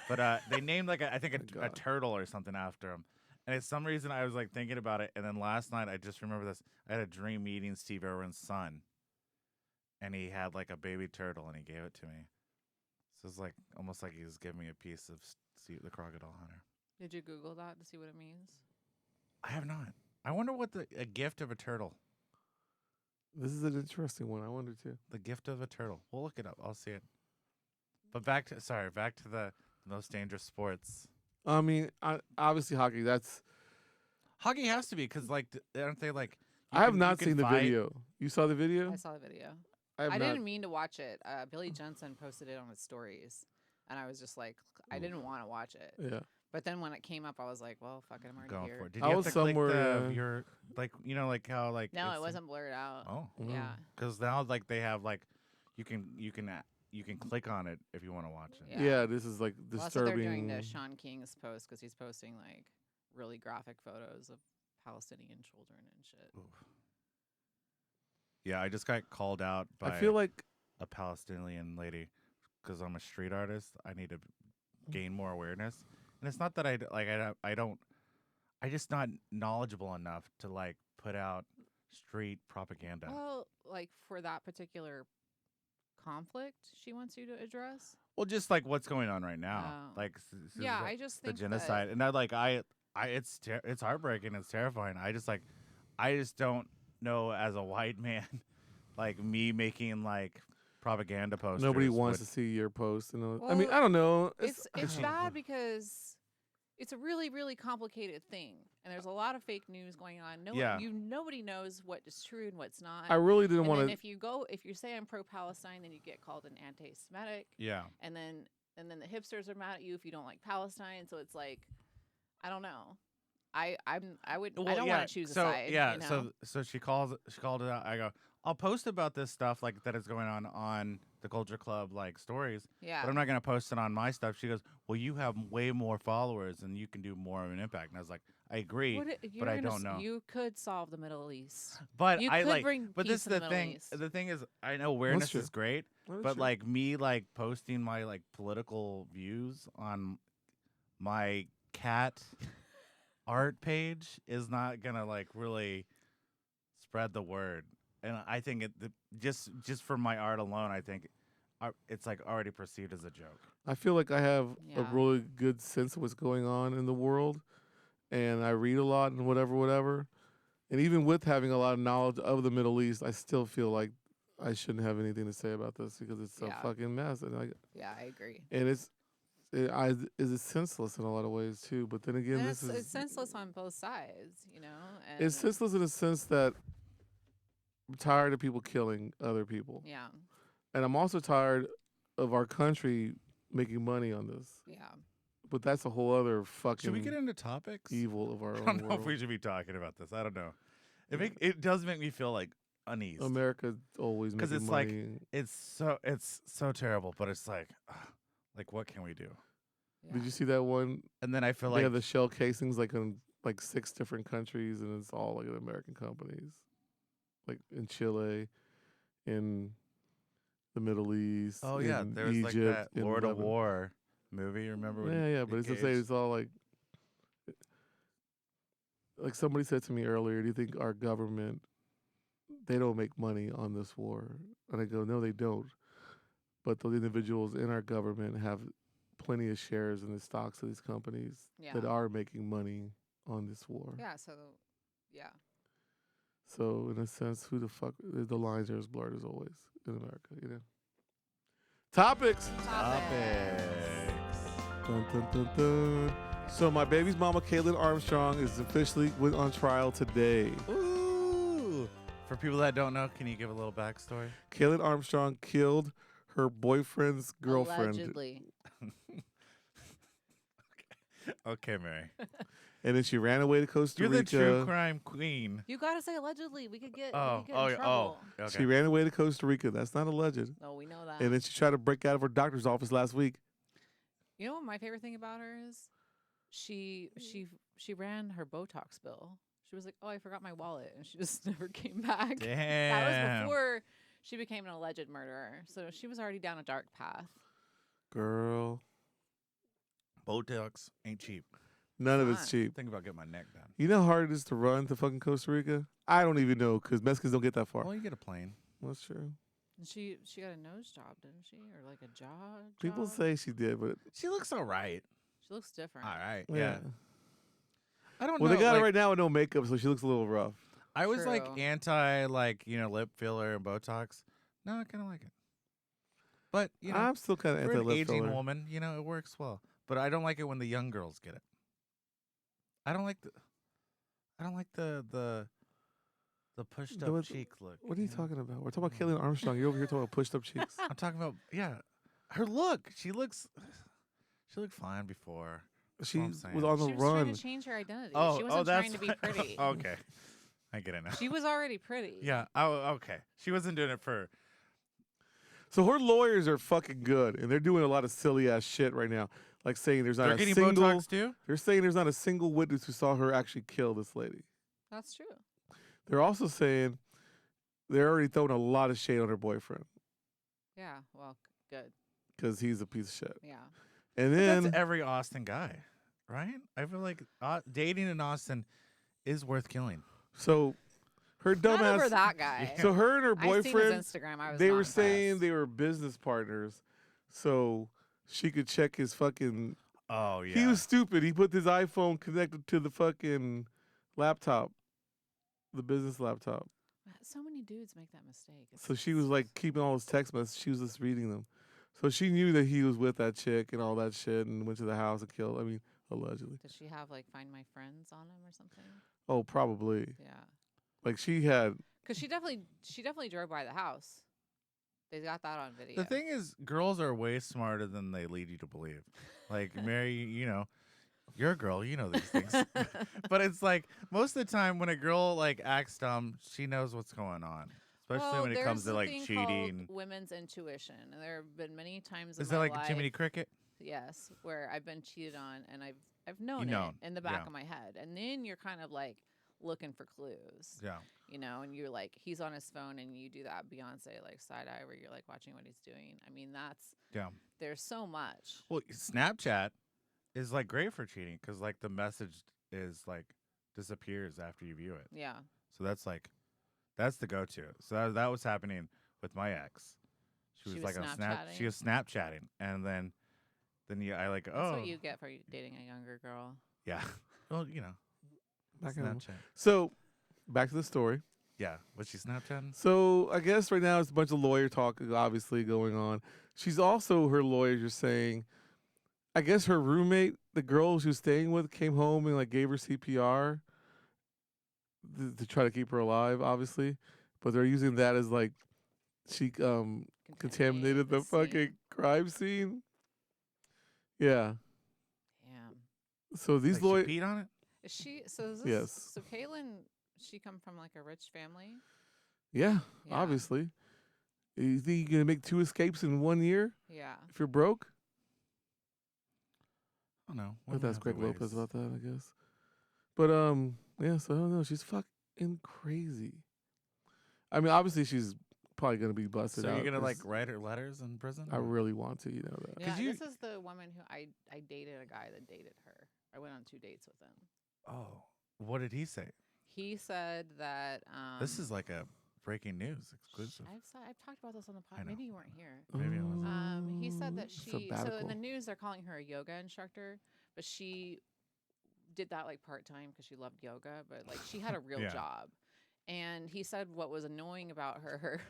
But they named like I think My a God. turtle or something after him. And it's some reason I was like thinking about it, and then last night I just remember this. I had a dream meeting Steve Irwin's son, and he had like a baby turtle, and he gave it to me. So it's like almost like he was giving me a piece of Steve the crocodile hunter. Did you Google that to see what it means? I have not. I wonder what a gift of a turtle. This is an interesting one. I wonder too. The gift of a turtle. We'll look it up. I'll see it. But back to the most dangerous sports. I mean, obviously hockey. That's. Hockey has to be because like aren't they like? I have not seen the video. You saw the video? I saw the video. have I not. didn't mean to watch it. Billy Jensen posted it on his stories, and I was just like, I didn't want to watch it. Yeah. But then when it came up, I was like, well, fuck it, I'm already Go here. for it. Did I you have was to click somewhere, your like like how like No, it's it wasn't blurred out. Oh, Yeah. because now like they have like you can click on it if you want to watch it. Yeah. This is like Well, that's what they're disturbing. doing to Sean King's post because he's posting like really graphic photos of Palestinian children and shit. Oof. Yeah, I just got called out by I feel like a Palestinian lady because I'm a street artist. I need to gain more awareness, and it's not that I just not knowledgeable enough to like put out street propaganda. Well, like for that particular conflict she wants you to address. Well, just like what's going on right now, Oh. like Yeah, I just the think genocide, and it's heartbreaking, it's terrifying. I just don't know as a white man, like me making like propaganda posters. nobody wants would- to see your post. I mean, Well, I don't know. It's bad because it's a really, really complicated thing, and there's a lot of fake news going on. Nobody knows what is true and what's not. I really didn't and want then to. if you say I'm pro-Palestine, then you get called an anti-Semitic, Yeah. and then the hipsters are mad at you if you don't like Palestine. So it's like, I don't know. I don't want to choose a side. Yeah, you know? so she called it out. I go, I'll post about this stuff like that is going on the Culture Club like stories, yeah. but I'm not gonna post it on my stuff. She goes, well, you have way more followers and you can do more of an impact. And I was like, I agree, but I don't know. You could solve the Middle East. But you I could like, bring but peace this is in the the Middle thing. East. The thing is, I know awareness true. is great, Well, but sure. like me like posting my like political views on my cat art page is not gonna like really spread the word. And I think just for my art alone, I think it's like already perceived as a joke. I feel like I have a Yeah. really good sense of what's going on in the world, and I read a lot and whatever. And even with having a lot of knowledge of the Middle East, I still feel like I shouldn't have anything to say about this because it's a Yeah. fucking mess, and Yeah, I agree. it's senseless in a lot of ways too. But then again, And this it's is senseless on both sides, you know. And it's senseless in a sense that I'm tired of people killing other people, yeah, and I'm also tired of our country making money on this. yeah. But that's a whole other fucking Should we get into topics? evil of our I own don't know world. if we should be talking about this. I don't know. It does make me feel like uneasy. America always making 'Cause it's like- money. It's so terrible, but it's like what can we do? Yeah. Did you see that one? And then I feel They like have the shell casings like in like 6 different countries, and it's all like American companies, like in Chile, in the Middle East. oh yeah, in there was like Egypt, that in Lord of Lebanon. War movie. Remember? when Yeah, but it's to say engaged? it's all like somebody said to me earlier. Do you think our government they don't make money on this war? And I go, no, they don't. But those individuals in our government have plenty of shares in the stocks of these companies Yeah. that are making money on this war. Yeah. So, yeah. So in a sense, who the fuck? The lines are as blurred as always in America, you know. Topics. Topics. Dun, dun, dun, dun. So my baby's mama, Caitlin Armstrong, is officially went on trial today. Ooh. For people that don't know, can you give a little backstory? Caitlin Armstrong killed her boyfriend's girlfriend, Allegedly. Okay, Mary. and then she ran away to Costa You're Rica. the true crime queen. You gotta say allegedly. We could get. Oh, we could get in oh, trouble. oh. Okay. She ran away to Costa Rica. That's not alleged. No, we know that. And then she tried to break out of her doctor's office last week. You know what my favorite thing about her is? She ran her Botox bill. She was like, "Oh, I forgot my wallet," and she just never came back. Damn. That was before she became an alleged murderer. So she was already down a dark path. Girl, Botox ain't cheap. none of It's it's not. cheap. Think about getting my neck done. You know how hard it is to run to fucking Costa Rica? I don't even know because Mexicans don't get that far. Well, you get a plane. That's true. And she got a nose job, didn't she, or like a jaw? People job? say she did, but She looks all right. She looks different. All right. yeah. Yeah. I don't Well, know. they got like, her right now with no makeup, so she looks a little rough. I was like True. anti lip filler and Botox. No, I kind of like it. But I'm still kind of for anti an lip aging filler. woman, it works well. But I don't like it when the young girls get it. I don't like the pushed up cheek look. What are you know? talking about? We're talking about Mm. Kaylin Armstrong. You're over here talking about pushed up cheeks. I'm talking about her look. She looked fine before. She what I'm was saying. on the She was trying run. to change her identity. Oh, she wasn't that's trying to be why- pretty. Okay, I get it now. She was already pretty. Yeah. Oh, okay. She wasn't doing it for. So her lawyers are fucking good, and they're doing a lot of silly ass shit right now, like saying there's not They're a getting single. Botox too. They're saying there's not a single witness who saw her actually kill this lady. That's true. They're also saying they're already throwing a lot of shade on her boyfriend Yeah. Well, good. because he's a piece of shit. Yeah. And But then that's every Austin guy, right? I feel like dating in Austin is worth killing. so her Not over dumbass. that guy. So her and her I seen boyfriend, his Instagram. I was they not were saying impressed. they were business partners, so she could check his fucking. Oh yeah. He was stupid. He put his iPhone connected to the fucking laptop, the business laptop. So many dudes make that mistake. So she was like keeping all his text messages. She was just reading them. So she knew that he was with that chick and all that shit, and went to the house and killed. I mean, allegedly. Did she have like Find My Friends on him or something? Oh, probably. Yeah. Like she had. Because she definitely drove by the house. They got that on video. The thing is, girls are way smarter than they lead you to believe. Like Mary, you're a girl, you know these things. But it's like most of the time when a girl like acts dumb, she knows what's going on. Especially well, when it comes to there's a like thing cheating. called women's intuition, and there have been many times Is in that my like life, Jiminy Cricket? yes, where I've been cheated on, and I've known known, it in the back yeah. of my head, and then you're kind of like looking for clues, Yeah. and you're like he's on his phone, and you do that Beyonce like side eye where you're like watching what he's doing. I mean, Yeah. there's so much. Well, Snapchat is like great for cheating because like the message is like disappears after you view it. Yeah, So that's the go-to. So that was happening with my ex. She was like on Snap. She Snapchatting? was Snapchatting, and then I like that's what you get for dating a younger girl. yeah. Well, Back in- Snapchat. So, back to the story. Yeah. Was she Snapchatting? So I guess right now it's a bunch of lawyer talk obviously going on. She's also her lawyers are saying, I guess her roommate, the girl she was staying with, came home and like gave her CPR to try to keep her alive, obviously. But they're using that as like she contaminated the scene. fucking crime scene. Yeah. Damn. So these Like she lawyers, peed on it. Is she? So is this, Yes. So Kaylin, she come from like a rich family. yeah, Yeah. obviously. You think you're gonna make 2 escapes in 1 year Yeah. if you're broke? I don't know. I think Women that's have their Greg Lopez ways. about that, I guess. But yeah. So I don't know. She's fucking crazy. I mean, obviously she's probably gonna be busted So out. you're gonna 'cause like write her letters in prison? I really want to, you know that. Yeah. you- This is the woman who I dated a guy that dated her. I went on 2 dates with him. Oh, what did he say? He said that This is like a breaking news exclusive. I've talked about this on the I pod. know. Maybe you weren't here. Maybe I wasn't. He said that Ooh, so in the sabbatical. news they're calling her a yoga instructor, but she did that like part time because she loved yoga, but like she had a real Yeah. job. And he said what was annoying about her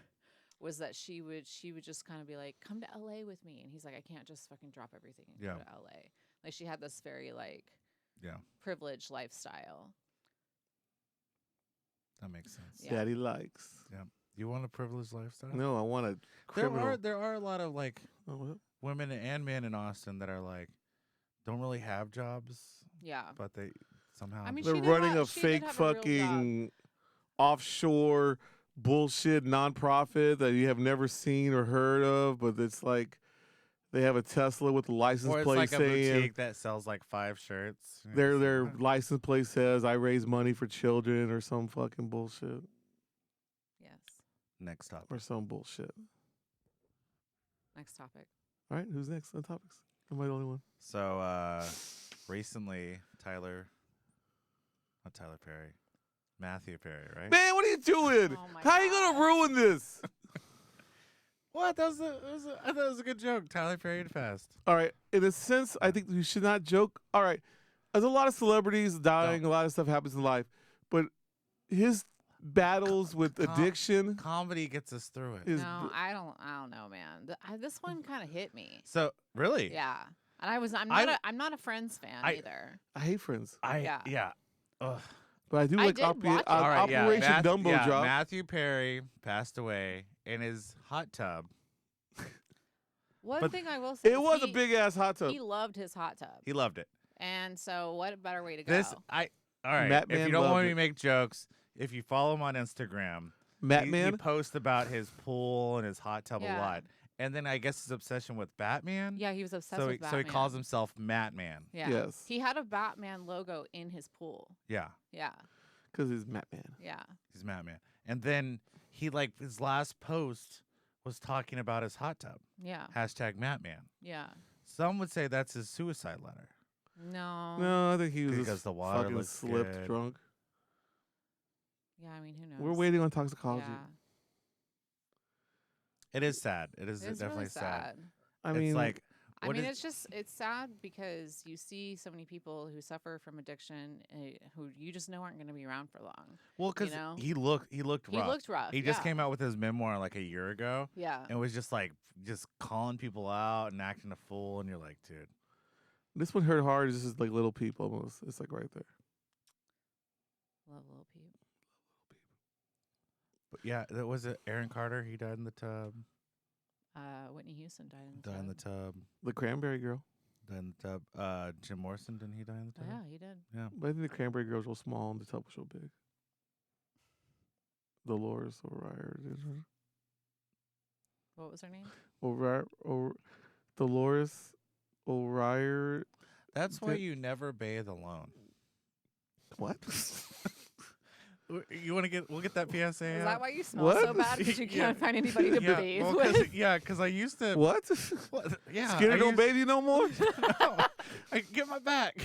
was that she would just kind of be like, "Come to LA with me," and he's like, "I can't just fucking drop everything and Yeah. go to LA." Like she had this very like Yeah, privileged lifestyle. that makes sense. Yeah. Daddy likes. You want a privileged lifestyle? No, I want a There criminal. there are a lot of like Oh, what? women and men in Austin that are like don't really have jobs, Yeah. but they somehow. I mean, They're she did running have- a she did fake have a real job. fucking offshore bullshit nonprofit that you have never seen or heard of, but it's like they have a Tesla with the license or it's plate like a saying boutique that sells like 5 shirts. You know, their so- license plate says I raise money for children or some fucking bullshit Yes. Next topic. or some bullshit. Next topic. All right, who's next on topics? Am I the only one? So recently, not Tyler Perry, Matthew Perry, right? Man, what are you doing? Oh my How are you gonna God. ruin this? What? I thought it was a good joke. Tyler Perry and Fast. All right, in a sense, I think you should not joke. All right, There's a lot of celebrities dying. A lot of stuff happens in life, but his battles with addiction. Comedy gets us through it. Is No, I don't know, man. This one kind of hit me. So really, Yeah, and I'm not a Friends fan either. I hate Friends, yeah. Ugh. but I do I like did watch it. All right, Operation Dumbo Drop. Matthew Perry passed away in his hot tub. One But thing I will say, It was a big ass hot tub. He loved his hot tub, He loved it. and so what a better way to go? All right. Matt If Man you don't loved want me it. to make jokes, if you follow him on Instagram, he Matman. posts about his pool and his hot tub a Yeah. lot. And then I guess his obsession with Batman. Yeah, he was obsessed So with he, Batman. so he calls himself Matman. Yeah. Yes. He had a Batman logo in his pool. Yeah, Yeah. Because he's Matman. Yeah. he's Matman. And then he his last post was talking about his hot tub. Yeah. #Matman. Yeah. Some would say that's his suicide letter. No. No, I think he was Because just the water fucking looks slipped good. drunk. Yeah, I mean, who knows? We're waiting on toxicology. Yeah. It is sad. It is It's definitely really sad. I It's mean, like I what mean, is- it's sad because you see so many people who suffer from addiction who you just know aren't going to be around for long. well, because know? he looked He rough. looked rough. He just yeah. came out with his memoir like a year ago, Yeah. and was just calling people out and acting a fool, and you're like, dude. this one hurt hard. It's just like Little Peep almost. It's like right there. Love Lil Peep. But yeah, that was it. Aaron Carter. He died in the tub. Whitney Houston died in the Died in the tub. tub. The Cranberry Girl. Died in the tub. Jim Morrison, didn't he die in the Oh, tub? yeah, he did. But I think the Cranberry Girl's real small and the tub was so big. Dolores O'Riordan. What was her name? Dolores O'Riordan. That's why Did- you never bathe alone. What? You want to get? We'll get that PSA. Is out? that why you smell What? so bad? Because you Yeah. can't find anybody to yeah, bathe well, with? because I used to. What? What? Yeah, Skinner I don't used- bathe you no more? I get my back.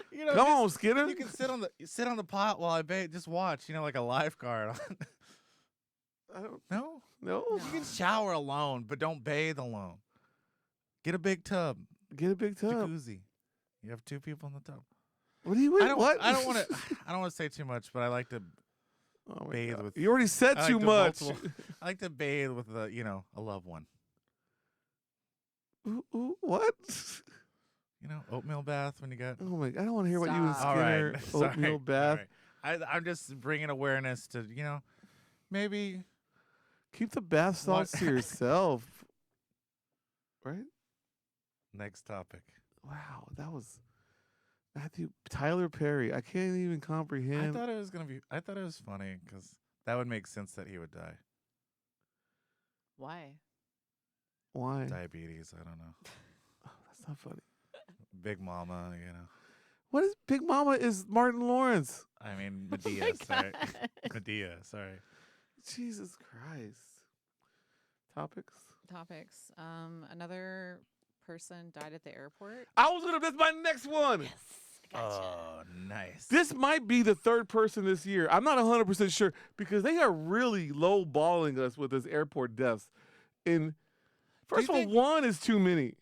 You know, Come just- on, Skinner. You can sit on the pot while I bathe. Just watch. You know, like a lifeguard. I don't No, know. you can shower alone, but don't bathe alone. Get a big tub, Get a big tub. jacuzzi. You have 2 people in the tub. What do you mean? I don't. What? I don't want to. I don't want to say too much, but I like to Oh my bathe God. with. You already said I like too to much. I like to bathe with a loved one. What? Oatmeal bath when you got. Oh my! I don't want to hear what you and Stop. All Skinner right. Sorry. oatmeal All bath. right. I'm just bringing awareness to maybe. Keep the bath salts to yourself. Right? Next topic. Wow, that was Tyler Perry. I can't even comprehend. I thought it was gonna be. I thought it was funny because that would make sense that he would die. Why? Why? Diabetes. I don't know. Oh, that's not funny. Big Mama. What is Big Mama? Is Martin Lawrence? I mean Oh Medea. my sorry. God. Medea. Sorry. Jesus Christ. Topics. Topics. Another person died at the airport. I was gonna miss my next one. Yes, I gotcha. Oh, nice. This might be the third person this year. I'm not 100% sure because they are really low balling us with this airport deaths. And first you of all, think- 1 is too many.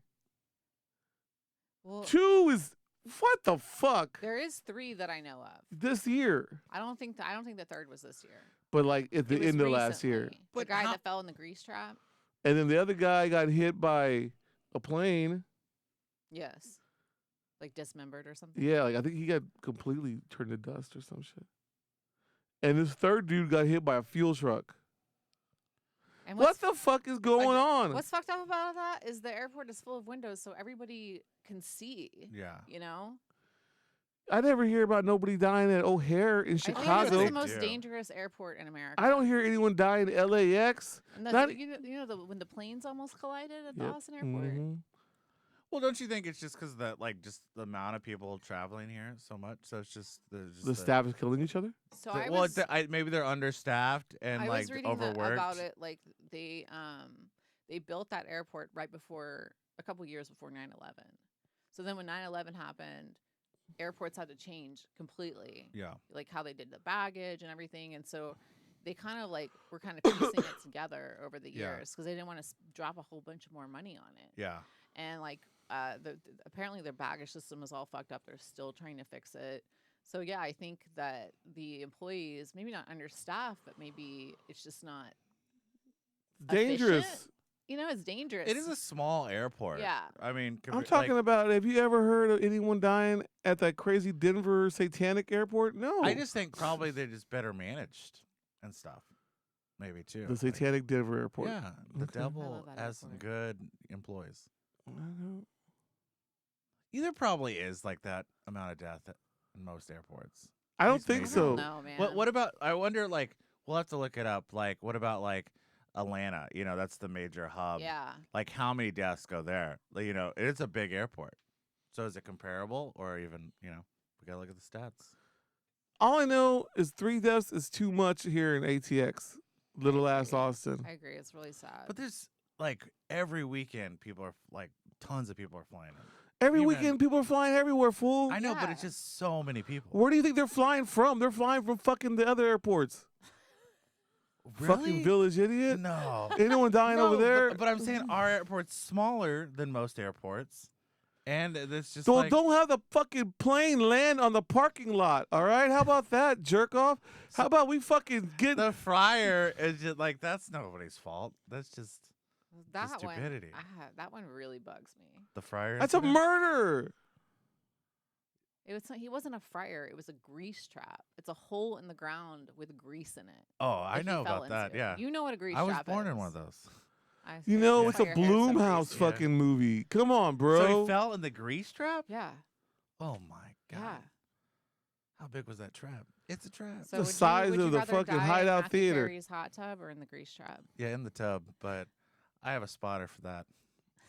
Well, 2 is what the fuck there is 3 that I know of. this year. I don't think the third was this year. But like at the It was end of last year. recently. The But guy how- that fell in the grease trap. And then the other guy got hit by a plane. Yes. Like dismembered or something. Yeah, like I think he got completely turned to dust or some shit. And this third dude got hit by a fuel truck. And What the fuck is going on? what's fucked up about that is the airport is full of windows, so everybody can see. Yeah. You know, I never hear about nobody dying at O'Hare in I think Chicago. it's the most do. dangerous airport in America. I don't hear anyone die in LAX. And not- when the planes almost collided at Yep. Dawson Airport. Mhm. Well, don't you think it's just because just the amount of people traveling here so much? So it's just The staff is killing each other. So the- I well, was, maybe they're understaffed and I like was reading overworked. about it. Like they built that airport right before a couple years before 9/11. So then when 9/11 happened, airports had to change completely, Yeah. like how they did the baggage and everything. And so they kind of were kind of piecing it together over the Yeah. years because they didn't want to drop a whole bunch of more money on it. Yeah. And like apparently their baggage system is all fucked up. They're still trying to fix it. So yeah, I think that the employees maybe not understaffed, but maybe it's just not Dangerous. efficient. You know, it's dangerous. It is a small airport. Yeah. I mean, I'm talking about, have you ever heard of anyone dying at that crazy Denver satanic airport? No. I just think probably they're just better managed and stuff. Maybe too. The satanic Denver airport. Yeah, the Okay. I devil love that has some airport. good employees. I know. There probably is like that amount of death in most airports. I don't These think maybe. I so. don't know, man. What about? I wonder. Like, we'll have to look it up. Like, what about like Atlanta? You know, that's the major hub. Yeah. Like, how many deaths go there? Like, you know, it's a big airport. So is it comparable, or even we gotta look at the stats. All I know is 3 deaths is too much here in ATX, little ass agree. Austin. I agree. It's really sad. But there's like every weekend, people are like tons of people are flying in. Every Even- weekend, people are flying everywhere, fool. I know, but Yeah. it's just so many people. Where do you think they're flying from? They're flying from fucking the other airports. Fucking Village, idiot. No. Anyone dying No, over there? But I'm saying our airport's smaller than most airports, and it's just Don't, like don't have the fucking plane land on the parking lot, all right? How about that, jerk off? How about we fucking get... the fryer is just like that's nobody's fault. That's just that stupidity. that one really bugs me. the fryer. That's a incident. murder. He wasn't a fryer. It was a grease trap. It's a hole in the ground with grease in it. Oh, I that he know fell about that. into. Yeah, You know what a grease I was trap born is. in one of those. You know, Yeah. it's a That's why your hair's so Bloomhouse greasy. Yeah. fucking movie. Come on, bro. So he fell in the grease trap. Yeah. Oh my god. Yeah. How big was that trap? It's a trap. So The would size would of the rather fucking die in Hideout Matthew Theater. Perry's hot tub or in the grease trap? Yeah, in the tub, but I have a spotter for that.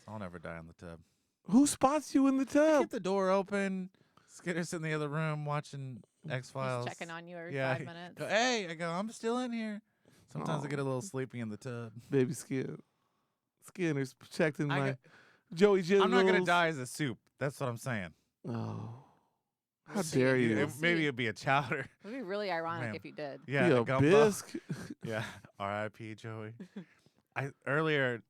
So I'll never die in the tub. Who spots you in the tub? Keep the door open. Skitter's in the other room watching X Files. He's checking on you every Yeah, 5 he- minutes. Go, hey, I go, I'm still in here. Sometimes I Aw. get a little sleepy in the tub. Baby Skin. Skinner's protecting I my got- Joey Jiggles. I'm not gonna die as a soup. That's what I'm saying. Oh. How We'll see. dare Maybe- you? Maybe it'd be a chowder. It would be really ironic Man. if you did. Yeah, Be a a gumbo. bisque. Yeah, R.I.P. Joey. Earlier,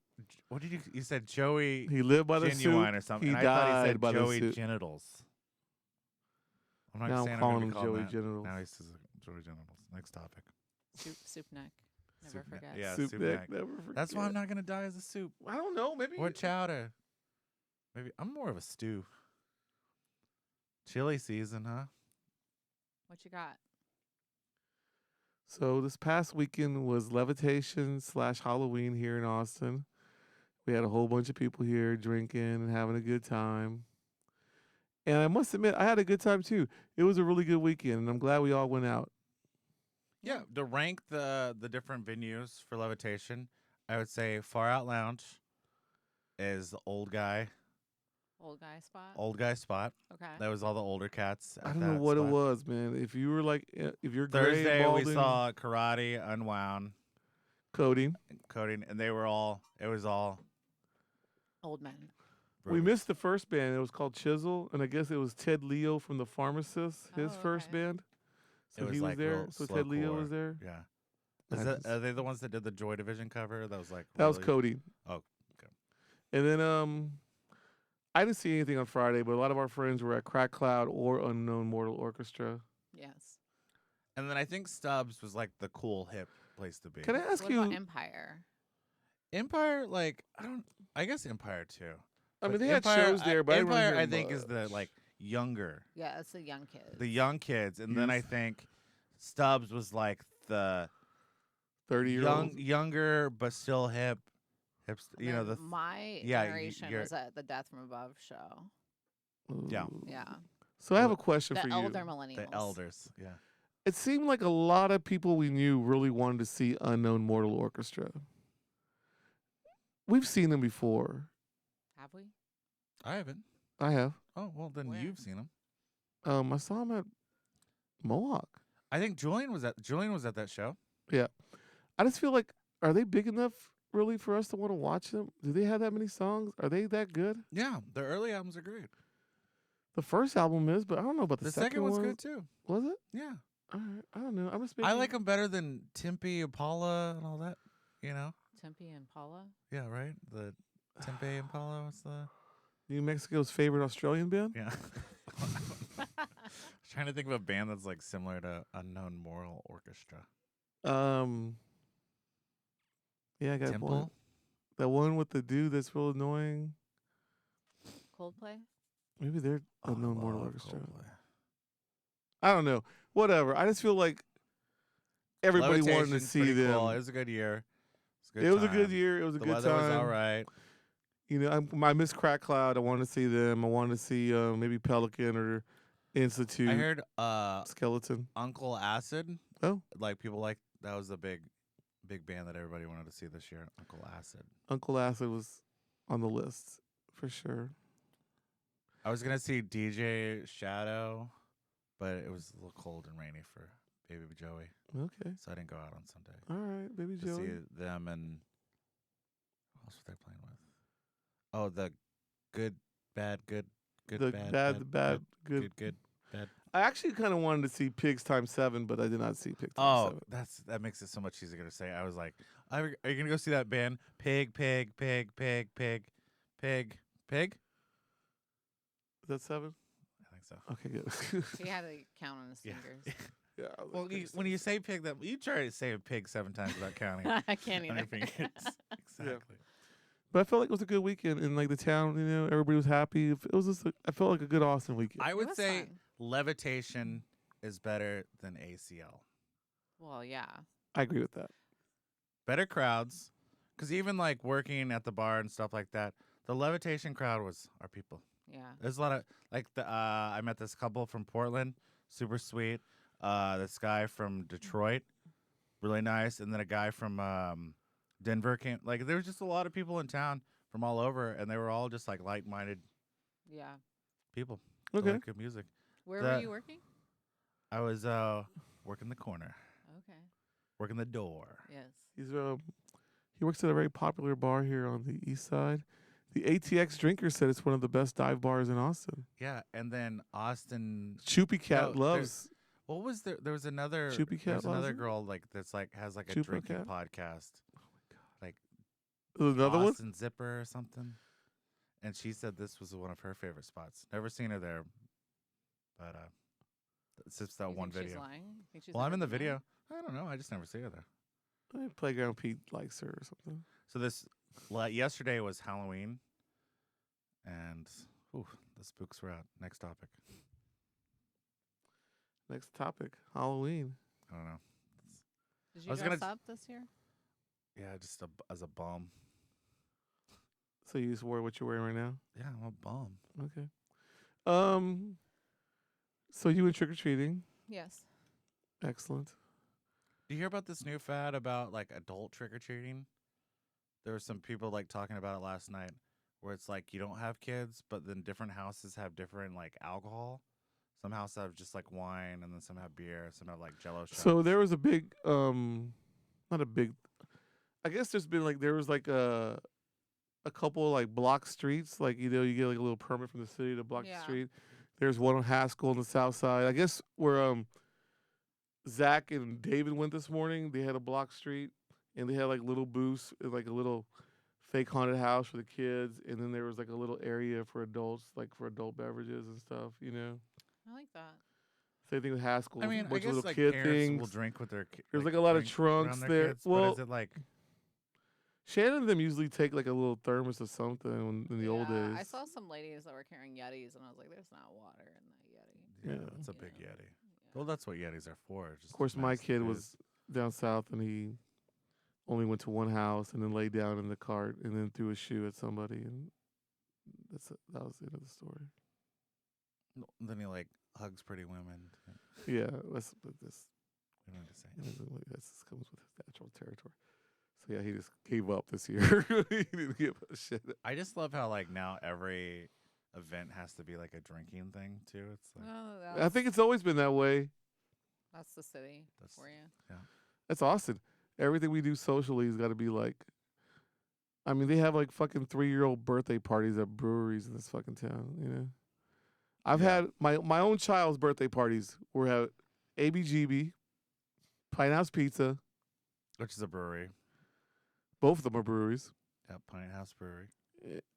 what did you said? Joey He lived by the Genuine soup. or something. He and I thought he died said by the Joey soup. genitals. I'm not Now I'm saying calling I'm him gonna be Joey called that. Genitals. Now he says Joey genitals. Next topic. Soup neck. Never Soup neck. forget. Yeah, soup soup neck, neck. never forget. That's why I'm not gonna die as a soup I don't know. Maybe. or chowder. Maybe I'm more of a stew. Chili season, huh? What you got? So this past weekend was Levitation / Halloween here in Austin. We had a whole bunch of people here drinking and having a good time. And I must admit, I had a good time too. It was a really good weekend, and I'm glad we all went out. Yeah. To rank the different venues for Levitation, I would say Far Out Lounge is the old guy Old guy spot. spot. Okay. That was all the older cats. I at don't know that what spot. it was, man. If you were like, if you're gray, Thursday we balding, saw Karate, Unwound, coding. Coding, and they were all. It was all. Old men. We brutal. missed the first band. It was called Chisel, and I guess it was Ted Leo from The Pharmacist, his Oh, first okay. band. So It was he was like there. real So Ted Leo slowcore. was there. Yeah. I Is that, just- are they the ones that did the Joy Division cover? That was like. That was really- Cody. Oh, okay. And then I didn't see anything on Friday, but a lot of our friends were at Crack Cloud or Unknown Mortal Orchestra. Yes. And then I think Stubbs was like the cool hip place to be. Can I ask What you? about Empire? Empire, like I guess Empire too. I mean, But they had Empire, shows there, but I didn't really Empire, hear I think, is the much. like younger, Yeah, it's the young kids. the young kids, and then I Youth. think Stubbs was like the 30-year-old. younger but still hip. You know Then the my yeah, generation you're- was at the Death from Above show. Yeah. Yeah. So I have a question The for elder you. millennials. the elders. Yeah. It seemed like a lot of people we knew really wanted to see Unknown Mortal Orchestra. We've seen them before. Have we? I haven't. I have. Oh well, then Where? you've seen them. I saw them at Mohawk. I think Julian was at that show. I just feel like, are they big enough really for us to want to watch them? Do they have that many songs? Are they that good? Yeah, the early albums are great. The first album is, but I don't know about the, The second one's good too. Was it? Yeah, All right. I don't know. I'm just I making- like them better than Tempe, Impala, and all that. You know? Tempe and Paula. Yeah, right. The Tempe Impala was the New Mexico's favorite Australian band? Yeah. I was trying to think of a band that's like similar to Unknown Moral Orchestra. Yeah, I got one. Temple? That one with the dude that's real annoying. Coldplay. Maybe they're Oh, I Unknown Mortal love Orchestra. Coldplay. I don't know. Whatever. I just feel like everybody wanted to Levitation's see pretty them. Cool. It was a good year. It was a good time. year. It was a The good weather time. was all right. You know, I miss Crack Cloud. I wanted to see them. I wanted to see maybe Pelican or Institute. I heard Skeleton. Uncle Acid. Oh. Like people like that was a big band that everybody wanted to see this year. Uncle Acid. Uncle Acid was on the list for sure. I was gonna see DJ Shadow, but it was a little cold and rainy for Baby Joey, Okay. so I didn't go out on Sunday All right, Baby to Joey. see them. And who else were they playing with? Oh, the good, bad, good, The bad, bad, good. bad. I actually kind of wanted to see Pigs times 7, but I did not see Pigs Oh, times 7. that makes it so much easier to say. I was like, are you gonna go see that band? Pig. Is that 7? I think so. Okay, good. He had to count on his Yeah. fingers. Yeah. I was Well, like, when you say pig, that you try to say pig 7 times without counting. I can't on your either. fingers. Exactly. But I felt like it was a good weekend in like the town. You know, everybody was happy. It was just. I felt like a good Austin weekend. I would was say fun. Levitation is better than ACL. Well, yeah. I agree with that. Better crowds, because even like working at the bar and stuff like that, the Levitation crowd was our people. Yeah. There's a lot of like I met this couple from Portland, super sweet. This guy from Detroit, really nice, and then a guy from Denver came. Like there was just a lot of people in town from all over, and they were all just like like-minded Yeah. people. They Okay. like good music. Where The- were you working? I was working the corner, Okay. working the door. Yes. He works at a very popular bar here on the east side. The ATX Drinker said it's one of the best dive bars in Austin. Yeah, and then Austin. Choopy Cat No, loves. What was there? There was another. Choopy Cat There's another loves it? girl like that's like has like a Chupa drinking Cat? podcast. Like There's another one. Austin Zipper or something. And she said this was one of her favorite spots. Never seen her there, but it's just that You one think video. She's lying? You think she's Well, I'm never in the been there? video. I don't know. I just never see her there. Playground Pete likes her or something. So yesterday was Halloween, and the spooks were out. Next topic. Next topic: Halloween. I don't know. Did I you was dress gonna- up this year? Yeah, just as a bum. So you just wore what you're wearing right now. Yeah, I'm a bum. Okay. So you went trick or treating. Yes. Excellent. Do you hear about this new fad about like adult trick or treating? There were some people like talking about it last night, where it's like you don't have kids, but then different houses have different like alcohol. Some houses have just like wine, and then some have beer. Some have like Jello shots. So there was a big, not a big. I guess there was like a couple like block streets. Like you get like a little permit from the city to block the Yeah. street. There's one on Haskell on the south side. I guess where Zach and David went this morning. They had a block street, and they had like little booths, and, like a little fake haunted house for the kids, and then there was like a little area for adults, like for adult beverages and stuff. You know, I like that. same thing with Haskell. I mean, I bunch guess of little like kid parents things. will drink with their kids. There's like a lot of drink trunks around their there. Kids, Well, but is it like Shannon and them usually take like a little thermos or something in the old days. I saw some ladies that were carrying Yetis, and I was like, "There's not water in that Yeti." yeah, Yeah. that's a You big know? Yeti. Yeah. Well, that's what Yetis are for. Just Of course, my massive kid booze. was down south, and he only went to one house and then laid down in the cart and then threw a shoe at somebody, and that was the end of the story. Then he like hugs pretty women. Yeah, this We don't need to say. this comes with his natural territory. So yeah, he just gave up this year. He didn't give a shit. I just love how like now every event has to be like a drinking thing too. It's like Oh, I think it's always been that way. that's the city That's- for you. That's Austin. Everything we do socially has got to be like. I mean, they have like fucking 3-year-old birthday parties at breweries in this fucking town. You know, I've Yeah. had my own child's birthday parties. We're at ABGB, Pine House Pizza. which is a brewery. Both of them are breweries. Yeah, Pine House Brewery.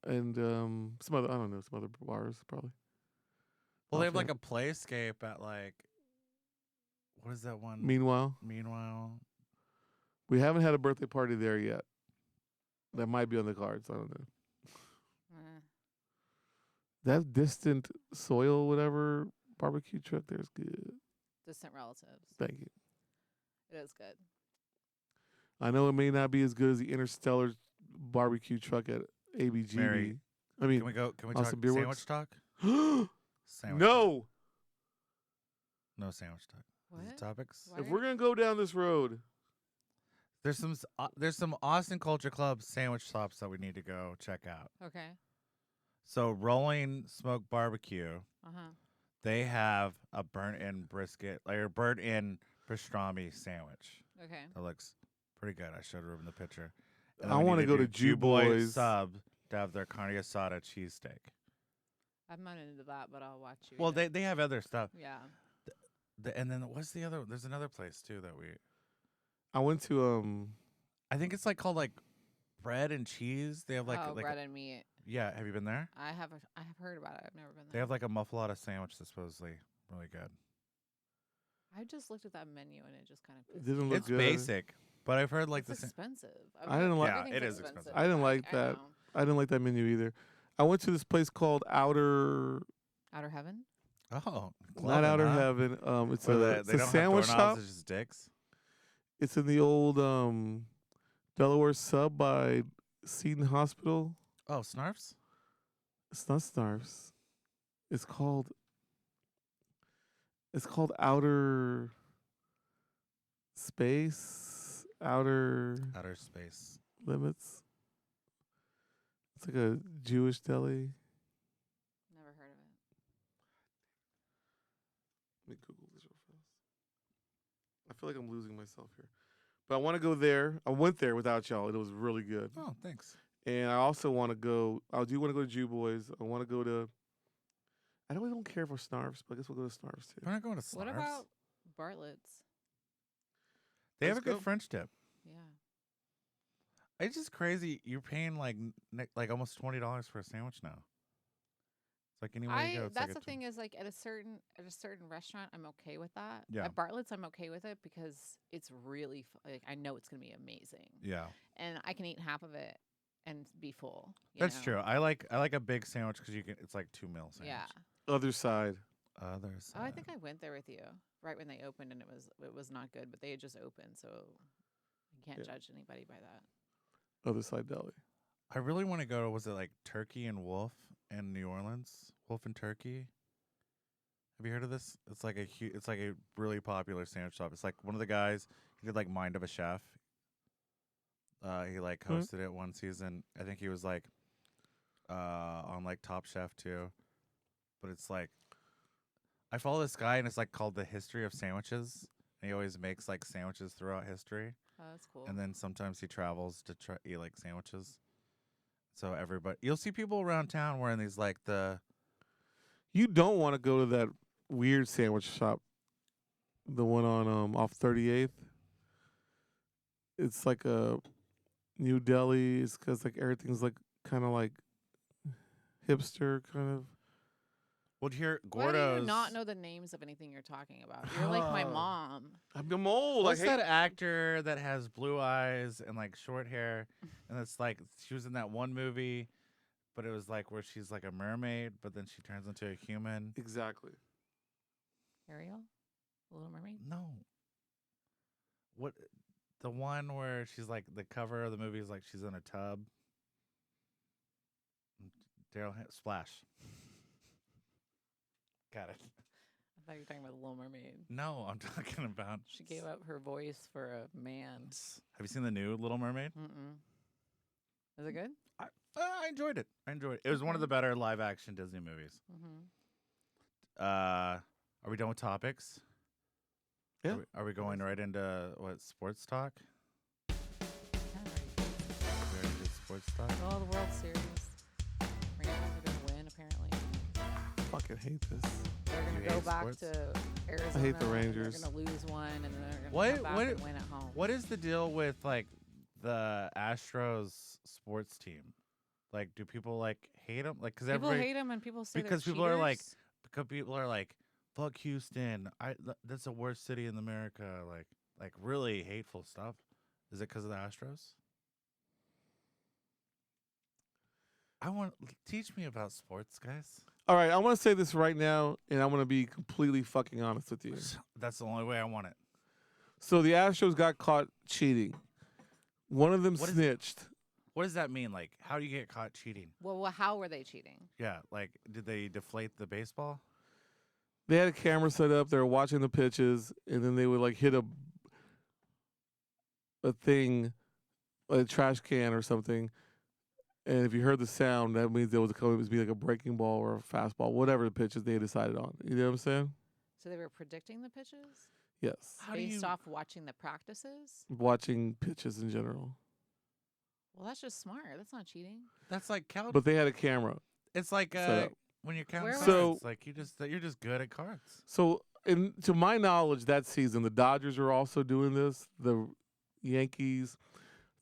and some other, I don't know, some other bars probably. Well, they have Off like a playscape at like, what is that one? Meanwhile, we haven't had a birthday party there yet. That might be on the cards. I don't know. Eh. That distant soil, whatever barbecue truck there is good. Distant relatives. Thank you. It is good. I know it may not be as good as the Interstellar barbecue truck at ABGB. Mary, I mean, Can we talk Austin Beer sandwich Works? talk? no. Sandwich talk. No sandwich talk. What? Is it topics? Why If are we're gonna go down this road, There's some Austin Culture Club sandwich shops that we need to go check out. Okay. So Rolling Smoke Barbecue, Uh-huh. they have a burnt-in brisket, like a burnt-in pastrami sandwich. Okay. That looks pretty good. I showed Ruben the picture. I wanna go to Jew Boys. Sub to have their carne asada cheesesteak. I'm not into that, but I'll watch you. Well, eat it. they have other stuff. Yeah. And then what's the other? There's another place too that we. I went to I think it's like called like bread and cheese. They have like bread and meat. yeah. Have you been there? I have heard about it. I've never been there. They have like a muffalata sandwich that's supposedly really good. I just looked at that menu and it just kind of it didn't look It's good. basic, but I've heard like it's the expensive. I didn't like- Yeah, it everything's is expensive. I didn't like I that. know. I didn't like that menu either. I went to this place called Outer, Outer Heaven. oh not Outer huh? Heaven. It's Where a, they it's a don't sandwich have shop. doorknobs, it's just dicks. It's in the old Delaware Sub by Seton Hospital. Oh, Snarfs. It's not Snarfs. It's called Outer Space, Outer Outer space. Limits. It's like a Jewish deli. Never heard of it. Let me Google this real fast. I feel like I'm losing myself here. But I want to go there. I went there without y'all. And it was really good. Oh, thanks. And I also want to go. I do want to go to Jew Boys. I want to go to. I really don't care for Snarfs, but I guess we'll go to Snarfs too. We're not going to Snarfs. What about Bartlett's? They have a Let's good go. French dip. Yeah. It's just crazy. You're paying like almost $20 for a sandwich now. It's like anywhere you go. It's That's like the thing is like at a certain restaurant, I'm okay with that. Yeah. At Bartlett's, I'm okay with it because it's really like I know it's gonna be amazing, Yeah, and I can eat half of it and be full. you that's know? true. I like a big sandwich because you can. It's like 2 meal sandwich. Yeah. Other side. Others. Oh, I think I went there with you right when they opened, and it was not good, but they had just opened, so you can't Yeah. judge anybody by that. Other side deli. I really want to go to. Was it like Turkey and Wolf in New Orleans? Wolf and Turkey. Have you heard of this? It's like it's like a really popular sandwich shop. It's like one of the guys. He did like Mind of a Chef. He like hosted it one season. I think he was like on like Top Chef too. But it's like I follow this guy and it's like called The History of Sandwiches. And he always makes like sandwiches throughout history. Oh, that's cool. And then sometimes he travels to try eat like sandwiches. So you'll see people around town wearing these like You don't want to go to that weird sandwich shop, the one on off 38th. It's like a New Delhi. It's because like everything's like kind of like hipster kind of. Well, here Why Gordo's. do you not know the names of anything you're talking about? You're like my mom. I'm old. What's that actor that has blue eyes and like short hair? And it's like she was in that one movie, but it was like where she's like a mermaid, but then she turns into a human. Exactly. Ariel? The Little Mermaid? No. What? The one where she's like the cover of the movie is like she's in a tub. Splash. Got it. I thought you were talking about The Little Mermaid. No, I'm talking about. She gave up her voice for a man. Have you seen the new Little Mermaid? Mm-mm. Is it good? I enjoyed it. It was one of the better live action Disney movies. Mm-hmm. Are we done with topics? Yeah. Are we going right into what sports talk? We're into sports talk. Oh, the World Series. Rangers are going to win, apparently. Fucking hate this. They're going You to go hate back sports? to Arizona. I hate the and Rangers. They're going to lose one, and then they're What- going to come what- back and win at home. What is the deal with like the Astros sports team? Like, do people like hate him? Like, because People everybody hate them and people say because they're people are like cheaters. because people are like, fuck Houston. That's the worst city in America. Like really hateful stuff. Is it because of the Astros? Teach me about sports, guys. All right, I want to say this right now, and I'm going to be completely fucking honest with you. That's the only way I want it. So the Astros got caught cheating. One of them What is- snitched. What does that mean? Like, how do you get caught cheating? Well, how were they cheating? Yeah, like, did they deflate the baseball? They had a camera set up. They were watching the pitches, and then they would like hit a thing, a trash can or something. And if you heard the sound, that means there was be like a breaking ball or a fastball, whatever the pitches they decided on. You know what I'm saying? So they were predicting the pitches Yes. How do based you? off watching the practices. Watching pitches in general. Well, that's just smart. That's not cheating. That's like couch. But they had a camera. It's like set up. when you're counting Where cards. was- So- Like you're just good at cards. So, to my knowledge, that season, the Dodgers were also doing this. The Yankees.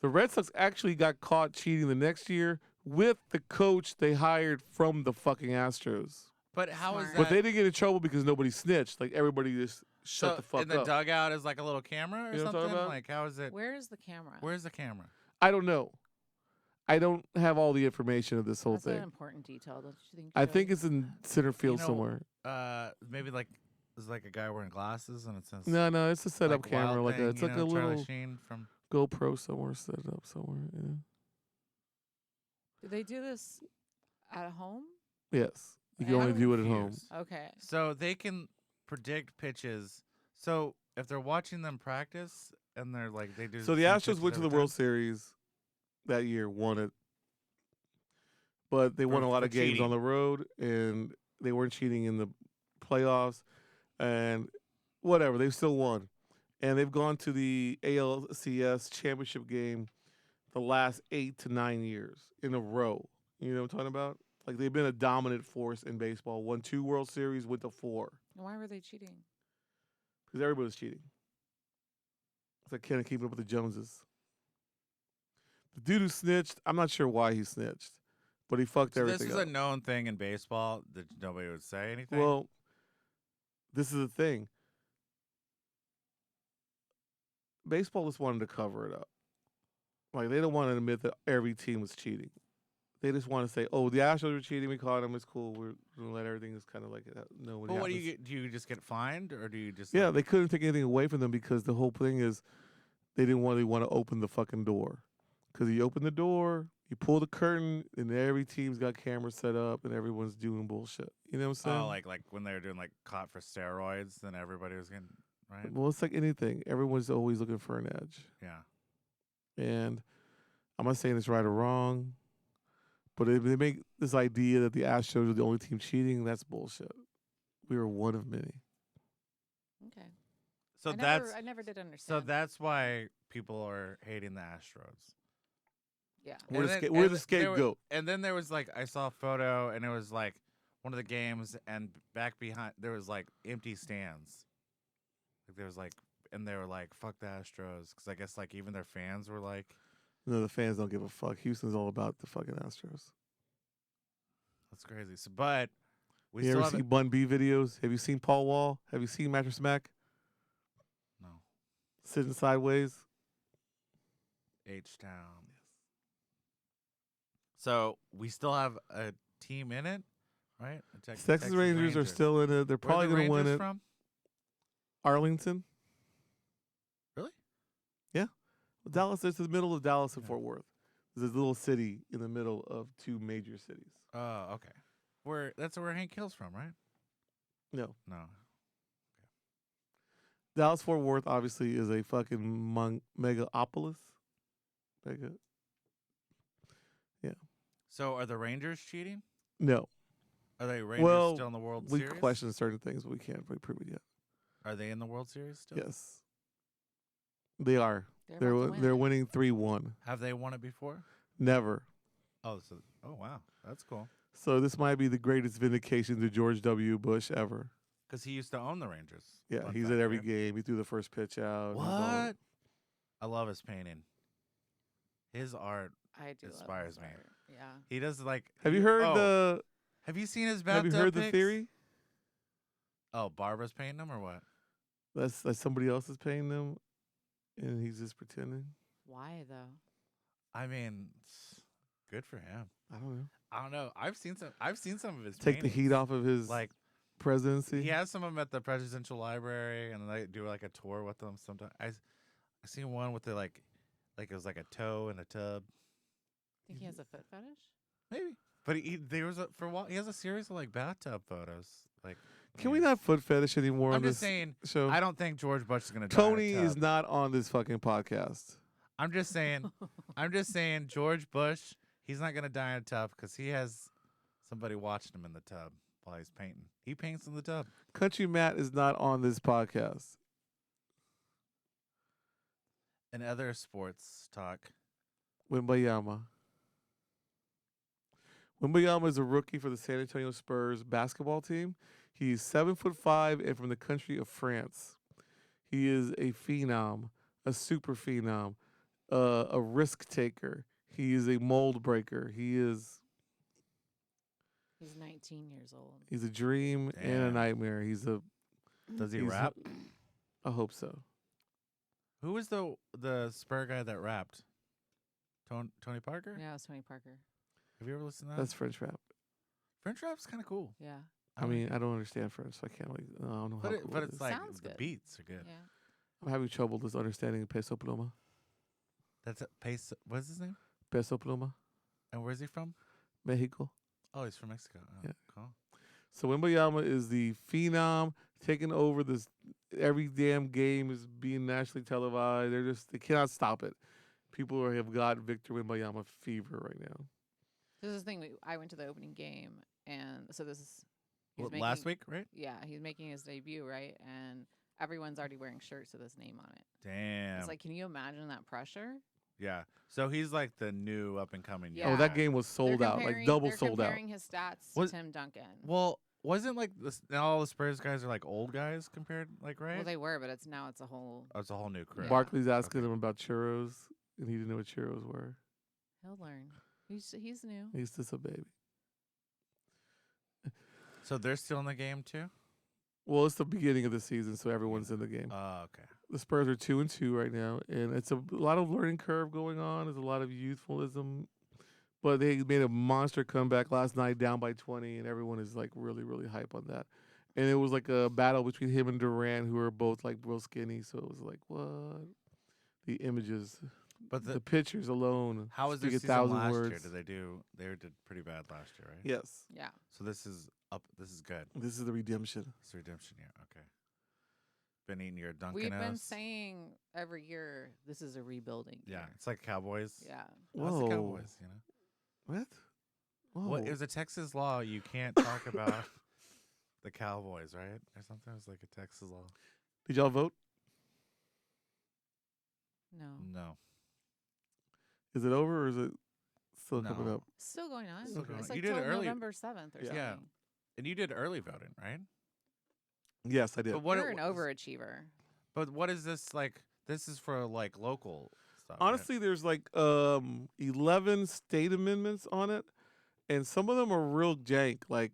The Red Sox actually got caught cheating the next year with the coach they hired from the fucking Astros. But how is Smart. that? But they didn't get in trouble because nobody snitched. Like, everybody just shut so the fuck in the up. dugout is like a little camera or You know what I'm talking something. about? Like how is it? Where is the camera? Where's the camera? I don't know. I don't have all the information of this whole That's an thing. important detail, don't you think? I Joey? think it's in center field know, somewhere. Maybe like it's like a guy wearing glasses and it says No, it's a setup like camera. Wild Like Thing, it's you like know, a Charlie little Sheen from. GoPro somewhere set up somewhere. Yeah. Do they do this at home? Yes, you can I'm only do it at home. confused. Okay. So they can predict pitches. So if they're watching them practice and they're like they do. So the same Astros pitches went to the every World time? Series that year, won it, but they won a lot for of games on cheating. the road, and they weren't cheating in the playoffs, and whatever, they still won, and they've gone to the ALCS championship game the last 8 to 9 years in a row. You know what I'm talking about? Like they've been a dominant force in baseball. Won 2 World Series, went to 4 Why were they cheating? because everybody's cheating. It's like kind of keeping up with the Joneses. The dude who snitched, I'm not sure why he snitched, but he fucked So this everything is up. a known thing in baseball that nobody would say anything. Well, this is the thing. Baseball just wanted to cover it up. Like they don't want to admit that every team was cheating. They just want to say, "Oh, the Astros were cheating. We caught them. It's cool. We're gonna let everything just kind of like know what but what do happens." you get? Do you just get fined or do you just? Yeah, like- they couldn't take anything away from them because the whole thing is they didn't want to open the fucking door. Because you open the door, you pull the curtain, and every team's got cameras set up, and everyone's doing bullshit. You know what I'm saying? Oh, like when they were doing like caught for steroids, then everybody was getting right. Well, it's like anything. Everyone's always looking for an edge. Yeah. And I'm not saying it's right or wrong, but if they make this idea that the Astros are the only team cheating, that's bullshit. We were one of many. Okay. So I never did understand. that's why people are hating the Astros. yeah. We're And the, then- sca- we're and the th- there were- scapegoat. And then there was like I saw a photo and it was like one of the games and back behind there was like empty stands. Like there was like and they were like fuck the Astros because I guess like even their fans were like No, the fans don't give a fuck. Houston's all about the fucking Astros. that's crazy. So but we You still ever have seen Bun B videos? Have you seen Paul Wall? Have you seen Mattress Mac no sitting sideways? H Town. So we still have a team in it, right? Texas Rangers are still in it. They're probably going to win it. From? Arlington. Really? Yeah. Dallas. It's the middle of Dallas and Yeah. Fort Worth. There's a little city in the middle of 2 major cities. Oh, okay. That's where Hank Hill's from, right? No. No. Dallas Fort Worth obviously is a fucking megapolis. Mega. So are the Rangers cheating? No. Are they Rangers Well, still in the World We Series? question certain things, but we can't really prove it yet. Are they in the World Series still? Yes. They are. They're about to They're win. winning 3-1. Have they won it before? Never. Oh, wow, that's cool. So this might be the greatest vindication to George W. Bush ever. Because he used to own the Rangers. Yeah, Fun he's fact, at every right? game. He threw the first pitch out. He's all- What? I love his painting. His art. I do. inspires love me. art. Yeah. He does like. Have you heard the? Have you seen his Have bathtub you heard the pics? theory? Oh, Barbara's painting them or what? That's somebody else is paying them, and he's just pretending. Why though? I mean, good for him. I don't know. I don't know. I've seen some. I've seen some of his. Take the heat paintings. off of his Like presidency. he has some of them at the presidential library, and they do like a tour with them. Sometimes I seen one with the like it was like a toe in a tub. Think he has a foot fetish? Maybe. But there was for a while. He has a series of like bathtub photos. Like, Can we not foot fetish anymore I'm on just this saying. show? I don't think George Bush is gonna. Tony die in a is tub. not on this fucking podcast. I'm just saying. I'm just saying. George Bush. He's not gonna die in a tub because he has somebody watching him in the tub while he's painting. He paints in the tub. Country Matt is not on this podcast. And other sports talk. Wembayama. Wembayama is a rookie for the San Antonio Spurs basketball team. He's 7'5" and from the country of France. He is a phenom, a super phenom, a risk taker. He is a mold breaker. He's 19 years old. He's a dream and a Damn. nightmare. Does he he's- rap? I hope so. Who was the Spur guy that rapped? Tony Parker? Yeah, it was Tony Parker. Have you ever listened to that? That's French rap. French rap's kind of cool. Yeah. I mean, I don't understand French, so I can't really. I don't know how cool but it it's is. like Sounds the good. beats are good. Yeah. I'm having trouble just understanding Peso Pluma. That's a pace. What's his name? Peso Pluma, And where's he from? Mexico. Oh, he's from Mexico. Oh, Yeah. Cool. So Wembayama is the phenom taking over this. Every damn game is being nationally televised. They cannot stop it. People have got Victor Wembayama fever right now. This is the thing. I went to the opening game, and so this is he's Last week, right? Yeah, he's making his debut, right? And everyone's already wearing shirts with his name on it. Damn. It's like, can you imagine that pressure? Yeah. So he's like the new up and coming. Yeah. Oh, that game was sold They're out, like comparing- double they're sold out. comparing his stats Was- to Tim Duncan. Well, wasn't like this? Now all the Spurs guys are like old guys compared, like right? Well, they were, but it's a whole. Oh, it's a whole new crew. Yeah. Barkley's asking Okay. him about churros, and he didn't know what churros were. He'll learn. He's new. He's just a baby. So they're still in the game too. Well, it's the beginning of the season, so everyone's in the game. Oh, okay. The Spurs are 2-2 right now, and it's a lot of learning curve going on. There's a lot of youthfulism, but they made a monster comeback last night, down by 20, and everyone is like really, really hype on that. And it was like a battle between him and Durant, who are both like real skinny. So it was like, what? The images, But the pictures alone. how was their speak season 1,000 last year? words. Did they do? They did pretty bad last year, right? Yes, Yeah. So this is up. This is good. this is the redemption. It's redemption year. Okay. Been eating your Dunkin' We've been O's. saying every year this is a rebuilding. Yeah, year. it's like Cowboys. Yeah. Well, it's the Cowboys, you know. What? Whoa. What? It was a Texas law. You can't talk about the Cowboys, right? Or something. It was like a Texas law. Did y'all vote? No. No. Is it over or is it still coming No. up? Still going on. Still going It's on. like You did till it early. November 7th or Yeah. something. Yeah. And you did early voting, right? Yes, I did. But what? You're it an was- overachiever. But what is this like? This is for like local stuff. right? Honestly, there's like 11 state amendments on it, and some of them are real jank. Like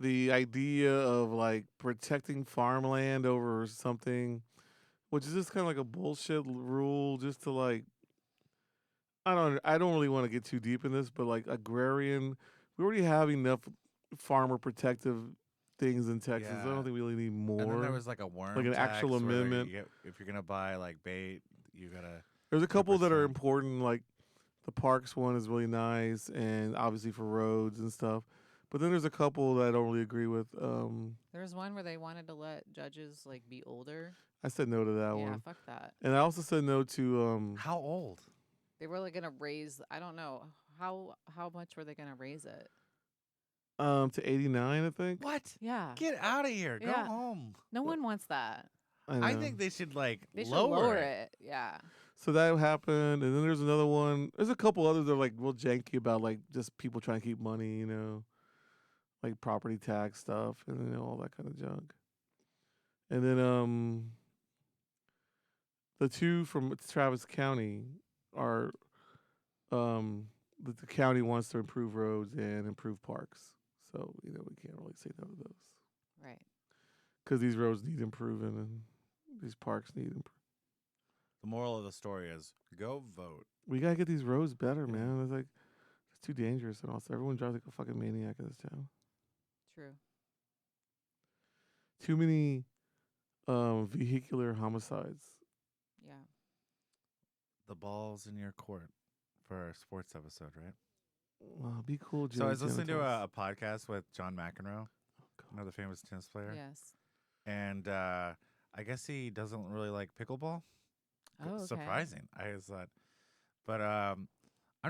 the idea of like protecting farmland over something, which is just kind of like a bullshit rule, just to like. I don't really want to get too deep in this, but like agrarian, we already have enough farmer protective things in Texas. I Yeah. don't think we really need more. And then there was like a worm, Like an tax actual where amendment. if you're gonna buy like bait, you gotta. There's a couple that are 2%. important, like the parks one is really nice, and obviously for roads and stuff. But then there's a couple that I don't really agree with. There was one where they wanted to let judges like be older. I said no to that Yeah, one, fuck that. and I also said no to How old? They were like gonna raise. I don't know how much were they gonna raise it. to 89, I think. What? Yeah. Get out of here. Go Yeah. home. No one wants that. I know. think they should like They should lower, it. Yeah. So that happened, and then there's another one. There's a couple others that are like real janky about like just people trying to keep money, like property tax stuff and all that kind of junk. And then the two from Travis County are the county wants to improve roads and improve parks. So we can't really say no to those Right. because these roads need improving and these parks need improving. The moral of the story is go vote. We gotta get these roads better, Yeah. man. It's too dangerous and also everyone drives like a fucking maniac in this town. True. Too many vehicular homicides. Yeah. The ball's in your court for our sports episode, right? Be cool, Joey. So I was listening to a podcast with John McEnroe, another famous tennis player. Yes. And I guess he doesn't really like pickleball. Oh, okay. Surprising. I was like, but I'm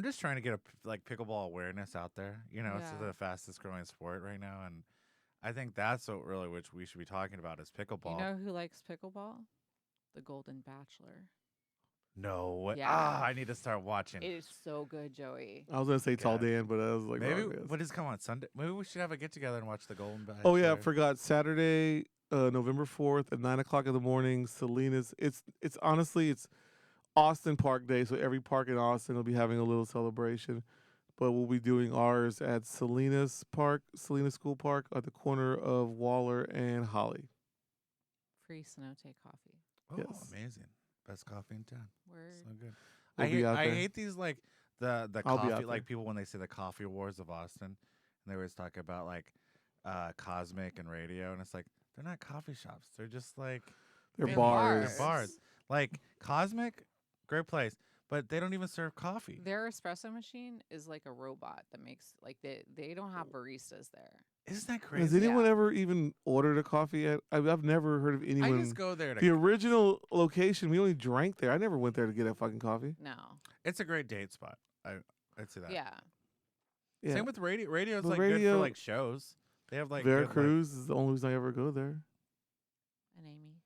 just trying to get pickleball awareness out there. You know, it's Yeah. the fastest growing sport right now, and I think that's what really which we should be talking about is pickleball. You know who likes pickleball? The Golden Bachelor. No way. Yeah. I need to start watching. It is so good, Joey. I was gonna say Tall God. Dan, but I was like, Maybe wrong, yes. what is come on Sunday? Maybe we should have a get together and watch the Golden Bachelor. Oh yeah, I forgot. Saturday, November 4th at 9:00 in the morning. Selena's. It's honestly it's Austin Park Day, so every park in Austin will be having a little celebration. But we'll be doing ours at Selena School Park, at the corner of Waller and Holly. Free Cenote coffee. Oh, Yes. amazing! Best coffee in town. Word. So good. We'll be out I there. hate these the I'll be coffee out like there. people when they say the coffee awards of Austin, and they always talk about Cosmic and Radio, and it's like they're not coffee shops. They're just like They're They're bars. They're bars. Like Cosmic, great place, but they don't even serve coffee. Their espresso machine is like a robot that makes they don't have baristas there. Isn't that Has crazy? anyone Yeah. ever even ordered a coffee yet? I've never heard of I anyone. just go there The to. original location, we only drank there. I never went there to get a fucking coffee. No. It's a great date spot. I'd say that. Yeah. Yeah. Same with Radio. Radio's But good for Radio- shows. They have good, like- Veracruz is the only reason I ever go there. And Amy.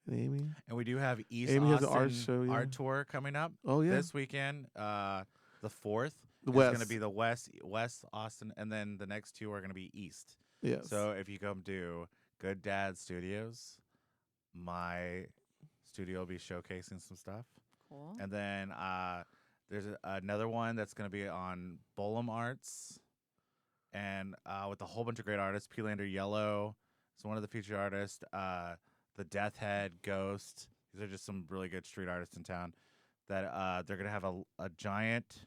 And Amy. and we do have East Amy has Austin an art show, yeah. art tour coming up Oh yeah. this weekend. The 4th. The It's West. going to be the West Austin, and then the next two are going to be East. Yes. So if you come to Good Dad Studios, my studio will be showcasing some stuff. Cool. And then there's another one that's going to be on Bolum Arts, and with a whole bunch of great artists. P-Lander Yellow is one of the featured artists. The Death Head, Ghost. These are just some really good street artists in town. That they're going to have a giant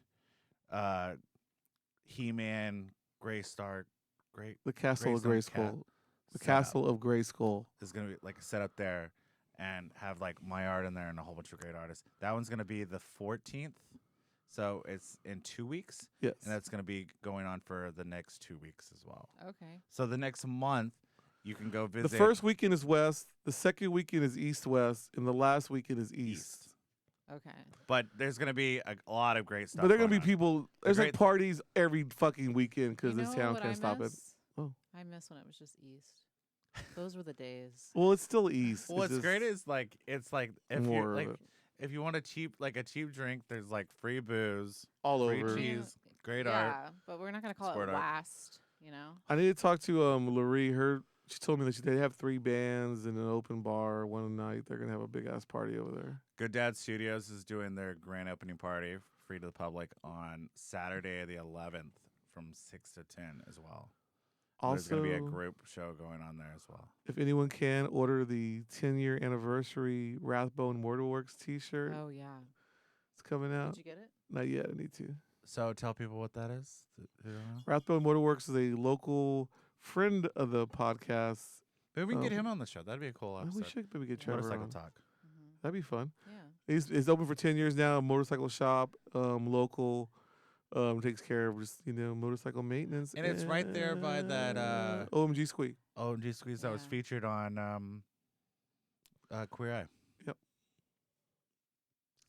He-Man, Gray Star, the Castle of Greystone Gray Cat Skull. The setup Castle of Gray Skull. is going to be set up there and have my art in there and a whole bunch of great artists. That one's going to be the 14th. So it's in 2 weeks. Yes. And that's going to be going on for the next 2 weeks as well. Okay. So the next month, you can go The visit. first weekend is West. The second weekend is East-West, and the last weekend is East. Okay. But there's going to be a lot of great stuff. But there are gonna be going on. people. There's like great- parties every fucking weekend because You this know town what can't I stop it. miss? Oh. I miss when it was just East. Those were the days. Well, it's still East. What's it's just great is it's like if more you of like it. if you want a cheap drink, there's free booze, all free over. cheese, great yeah, art. but we're not gonna call Sport it art. last. You know. I need to talk to Laree. She told me that they have 3 bands and an open bar one night. They're gonna have a big ass party over there. Good Dad Studios is doing their grand opening party, free to the public, on Saturday the 11th from 6 to 10 as well. And there's going to be a Also, group show going on there as well. if anyone can order the 10-year anniversary Rathbone Mortarworks T-shirt, Oh yeah. it's coming out. Did you get it? Not yet. I need to. So tell people what that is. Who don't know. Rathbone Motorworks is a local friend of the podcast. Maybe we can get Um, him on the show. That'd be a cool Oh, episode. we should maybe get Trevor Motorcycle on. talk. Mm-hmm. That'd be fun. Yeah. It's open for 10 years now. Motorcycle shop, local, takes care of just motorcycle maintenance. And it's right there by that, OMG Squeak. OMG Squeeze that was Yeah. featured on Queer Eye. Yep.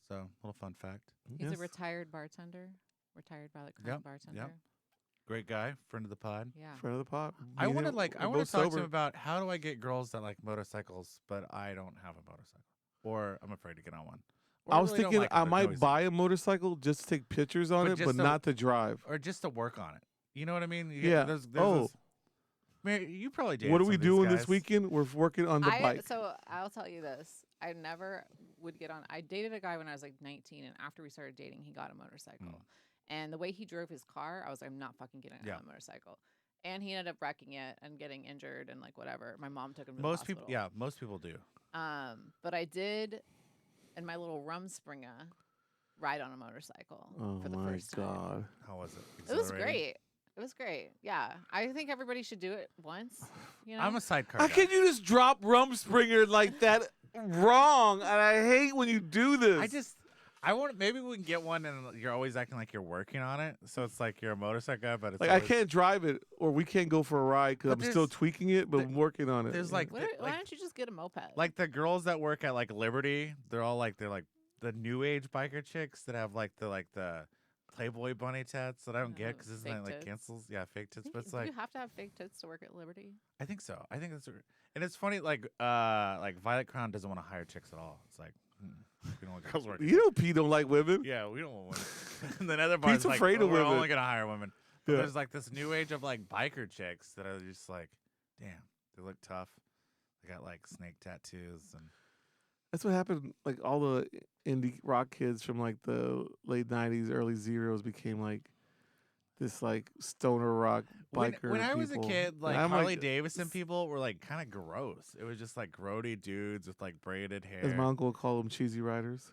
So, little fun fact. He's Yes. a retired bartender. Retired Violet Crown bartender. Great guy, friend of the pod. Yeah. Friend of the pot. I want to We're I want both to talk to sober. him about how do I get girls that like motorcycles, but I don't have a motorcycle, or I'm afraid to get on one. Or I was really don't thinking like 'em, I they're might noisy. buy a motorcycle just to take pictures on But it, just but to- not to drive. or just to work on it. You know what I mean? Yeah. There's Oh. Mary, you probably dated What are some we of these doing this guys. weekend? We're working on the bike. So I'll tell you this. I never would get on. I dated a guy when I was like 19, and after we started dating, he got a motorcycle. And the way he drove his car, I was like, I'm not fucking getting on a motorcycle. And he ended up wrecking it and getting injured and like whatever. My mom took him to the hospital. Most people do. But I did, in my little Rumspringa, ride on a motorcycle for the first time. Oh my god! How was it? It was Exhilarating? great. It was great. Yeah, I think everybody should do it once. You know, I'm a sidecar How guy. can you just drop Rumspringer like that wrong? And I hate when you do this. I want. Maybe we can get one, and you're always acting like you're working on it. So it's like you're a motorcycle guy, but it's like I always- can't drive it, or we can't go for a ride because But I'm still there's- tweaking it, but I'm working on it. There's Yeah. like, why don't you just get a moped? like the girls that work at like Liberty. They're like the new age biker chicks that have like the Playboy bunny tats that I don't get because isn't fake that like tits. cancels? Yeah, fake tits. But it's Do like you have to have fake tits to work at Liberty? I think so. I think that's and it's funny like Violet Crown doesn't want to hire chicks at all. It's like we don't want girls working. You know, Pete don't like women. Yeah, we don't want women. And then other bars Pete's like afraid of we're women. only gonna hire women. But Yeah. there's like this new age of like biker chicks that are just like, damn, they look tough. They got like snake tattoos and That's what happened. Like all the indie rock kids from like the late '90s, early zeros became like this like stoner rock biker. when I was a people. kid, like And I'm Harley Davidson people were like kind of gross. It was just like grody dudes with like braided hair. as my uncle would call them, cheesy riders.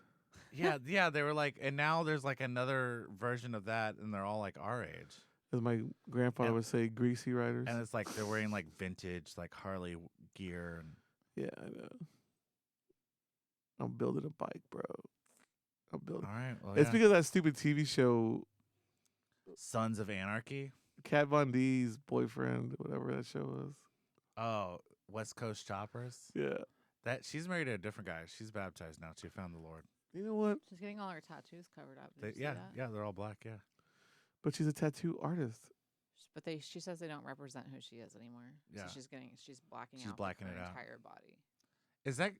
yeah, they were like, and now there's like another version of that, and they're all like our age, As my grandfather And- would say, greasy riders. and it's like they're wearing like vintage like Harley gear, and Yeah, I know. I'm building a bike, bro. I'm building. all right, well, It's yeah. because of that stupid TV show, Sons of Anarchy. Kat Von D's boyfriend, whatever that show was. Oh, West Coast Choppers. Yeah. That she's married to a different guy. She's baptized now. She found the Lord. You know what? She's getting all her tattoos covered up. Did you see Yeah, that? yeah, they're all black. Yeah. But she's a tattoo artist. But she says they don't represent who she is anymore. Yeah. So she's blacking She's out blacking her it out. entire body. Is that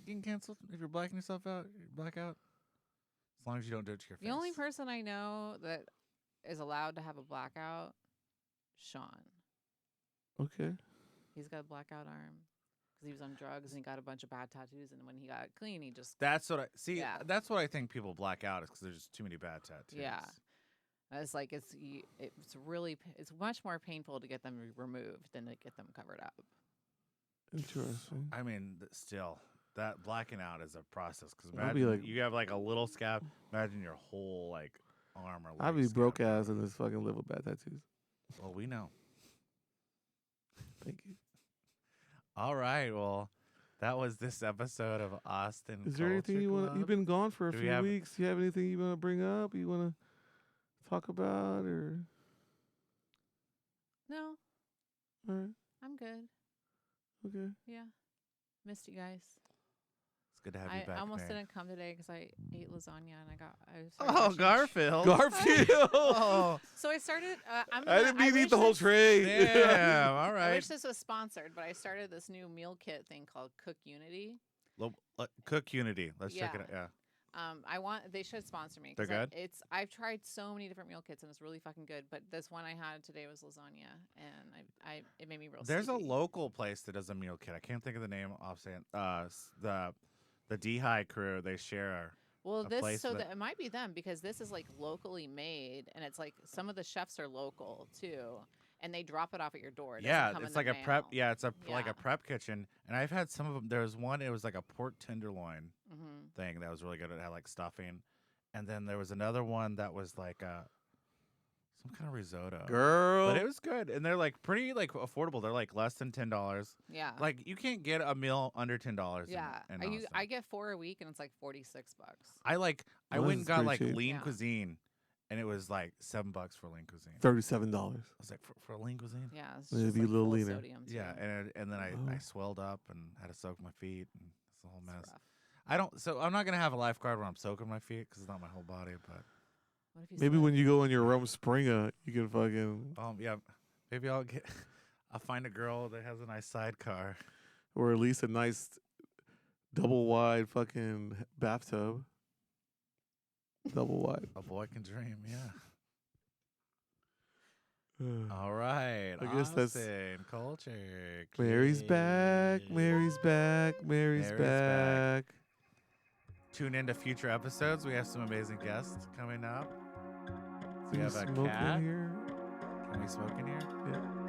getting canceled if you're blacking yourself out? You black out. As long as you don't do it to your face. The only person I know that is allowed to have a blackout, Sean. Okay. He's got a blackout arm because he was on drugs and he got a bunch of bad tattoos. And when he got clean, he just That's what I see. Yeah. That's what I think people black out is because there's just too many bad tattoos. Yeah. it's like it's much more painful to get them removed than to get them covered up. Interesting. I mean, still, that blacking out is a process because I'll be imagine like- you have like a little scab. Imagine your whole like arm or leg. I'd be broke scabbed. ass and just fucking live with bad tattoos. Well, we know. Thank you. All right. Well, that was this episode of Austin. Is there anything Culture you want? Club. You've been gone for a Do we few have- weeks. You have anything you want to bring up? You want to talk about or? No, All right. I'm good. Okay. Yeah. Missed you guys. It's good to have you I back. almost Mary. didn't come today because I ate lasagna and I started Oh, watching Garfield. Garfield. Oh, So I started. I didn't mean to eat the whole tray. damn. All I right. wish this was sponsored, but I started this new meal kit thing called Cook Unity. Cook Unity. Let's check it Yeah. out. Yeah. They should sponsor me. They're 'cause good? I've tried so many different meal kits and it's really fucking good. But this one I had today was lasagna, and it made me real. There's a sleepy. local place that does a meal kit. I can't think of the name offhand. The D-High crew, they share. Well, a place that- it might be them because this is like locally made, and it's like some of the chefs are local too, and they drop it off at your door. It doesn't Yeah, come it's in like the a prep. mail. Yeah, it's like Yeah. a prep kitchen. And I've had some of them. There was one. It was like a pork tenderloin Mhm. thing that was really good. It had like stuffing, and then there was another one that was like some kind of risotto. Girl. But it was good, and they're like pretty like affordable. They're like less than $10. Yeah. Like you can't get a meal under $10. Yeah. in I Austin. get 4 a week, and it's like $46. I Well, went this and is got pretty like cheap. lean Yeah. cuisine, and it was like $7 for lean cuisine. $37. I was like, for lean cuisine. Yeah. It's It'd just be a like little full of leaner. sodium, Yeah, too. and then I Oh. swelled up and had to soak my feet, and it's a whole It's mess. rough. So I'm not gonna have a lifeguard when I'm soaking my feet because it's not my whole body. But What if you Maybe slip? when you go on your Rome Springer, you can fucking, yeah, maybe I'll find a girl that has a nice sidecar. or at least a nice double wide fucking bathtub. Double wide. A boy can dream. Yeah. All right. I guess that's- Austin culture. Mary's back. Mary's back. Mary's Mary's back. back. Tune into future episodes. We have some amazing guests coming up. We have a Smoke cat. in here. Can we smoke in here? Yeah.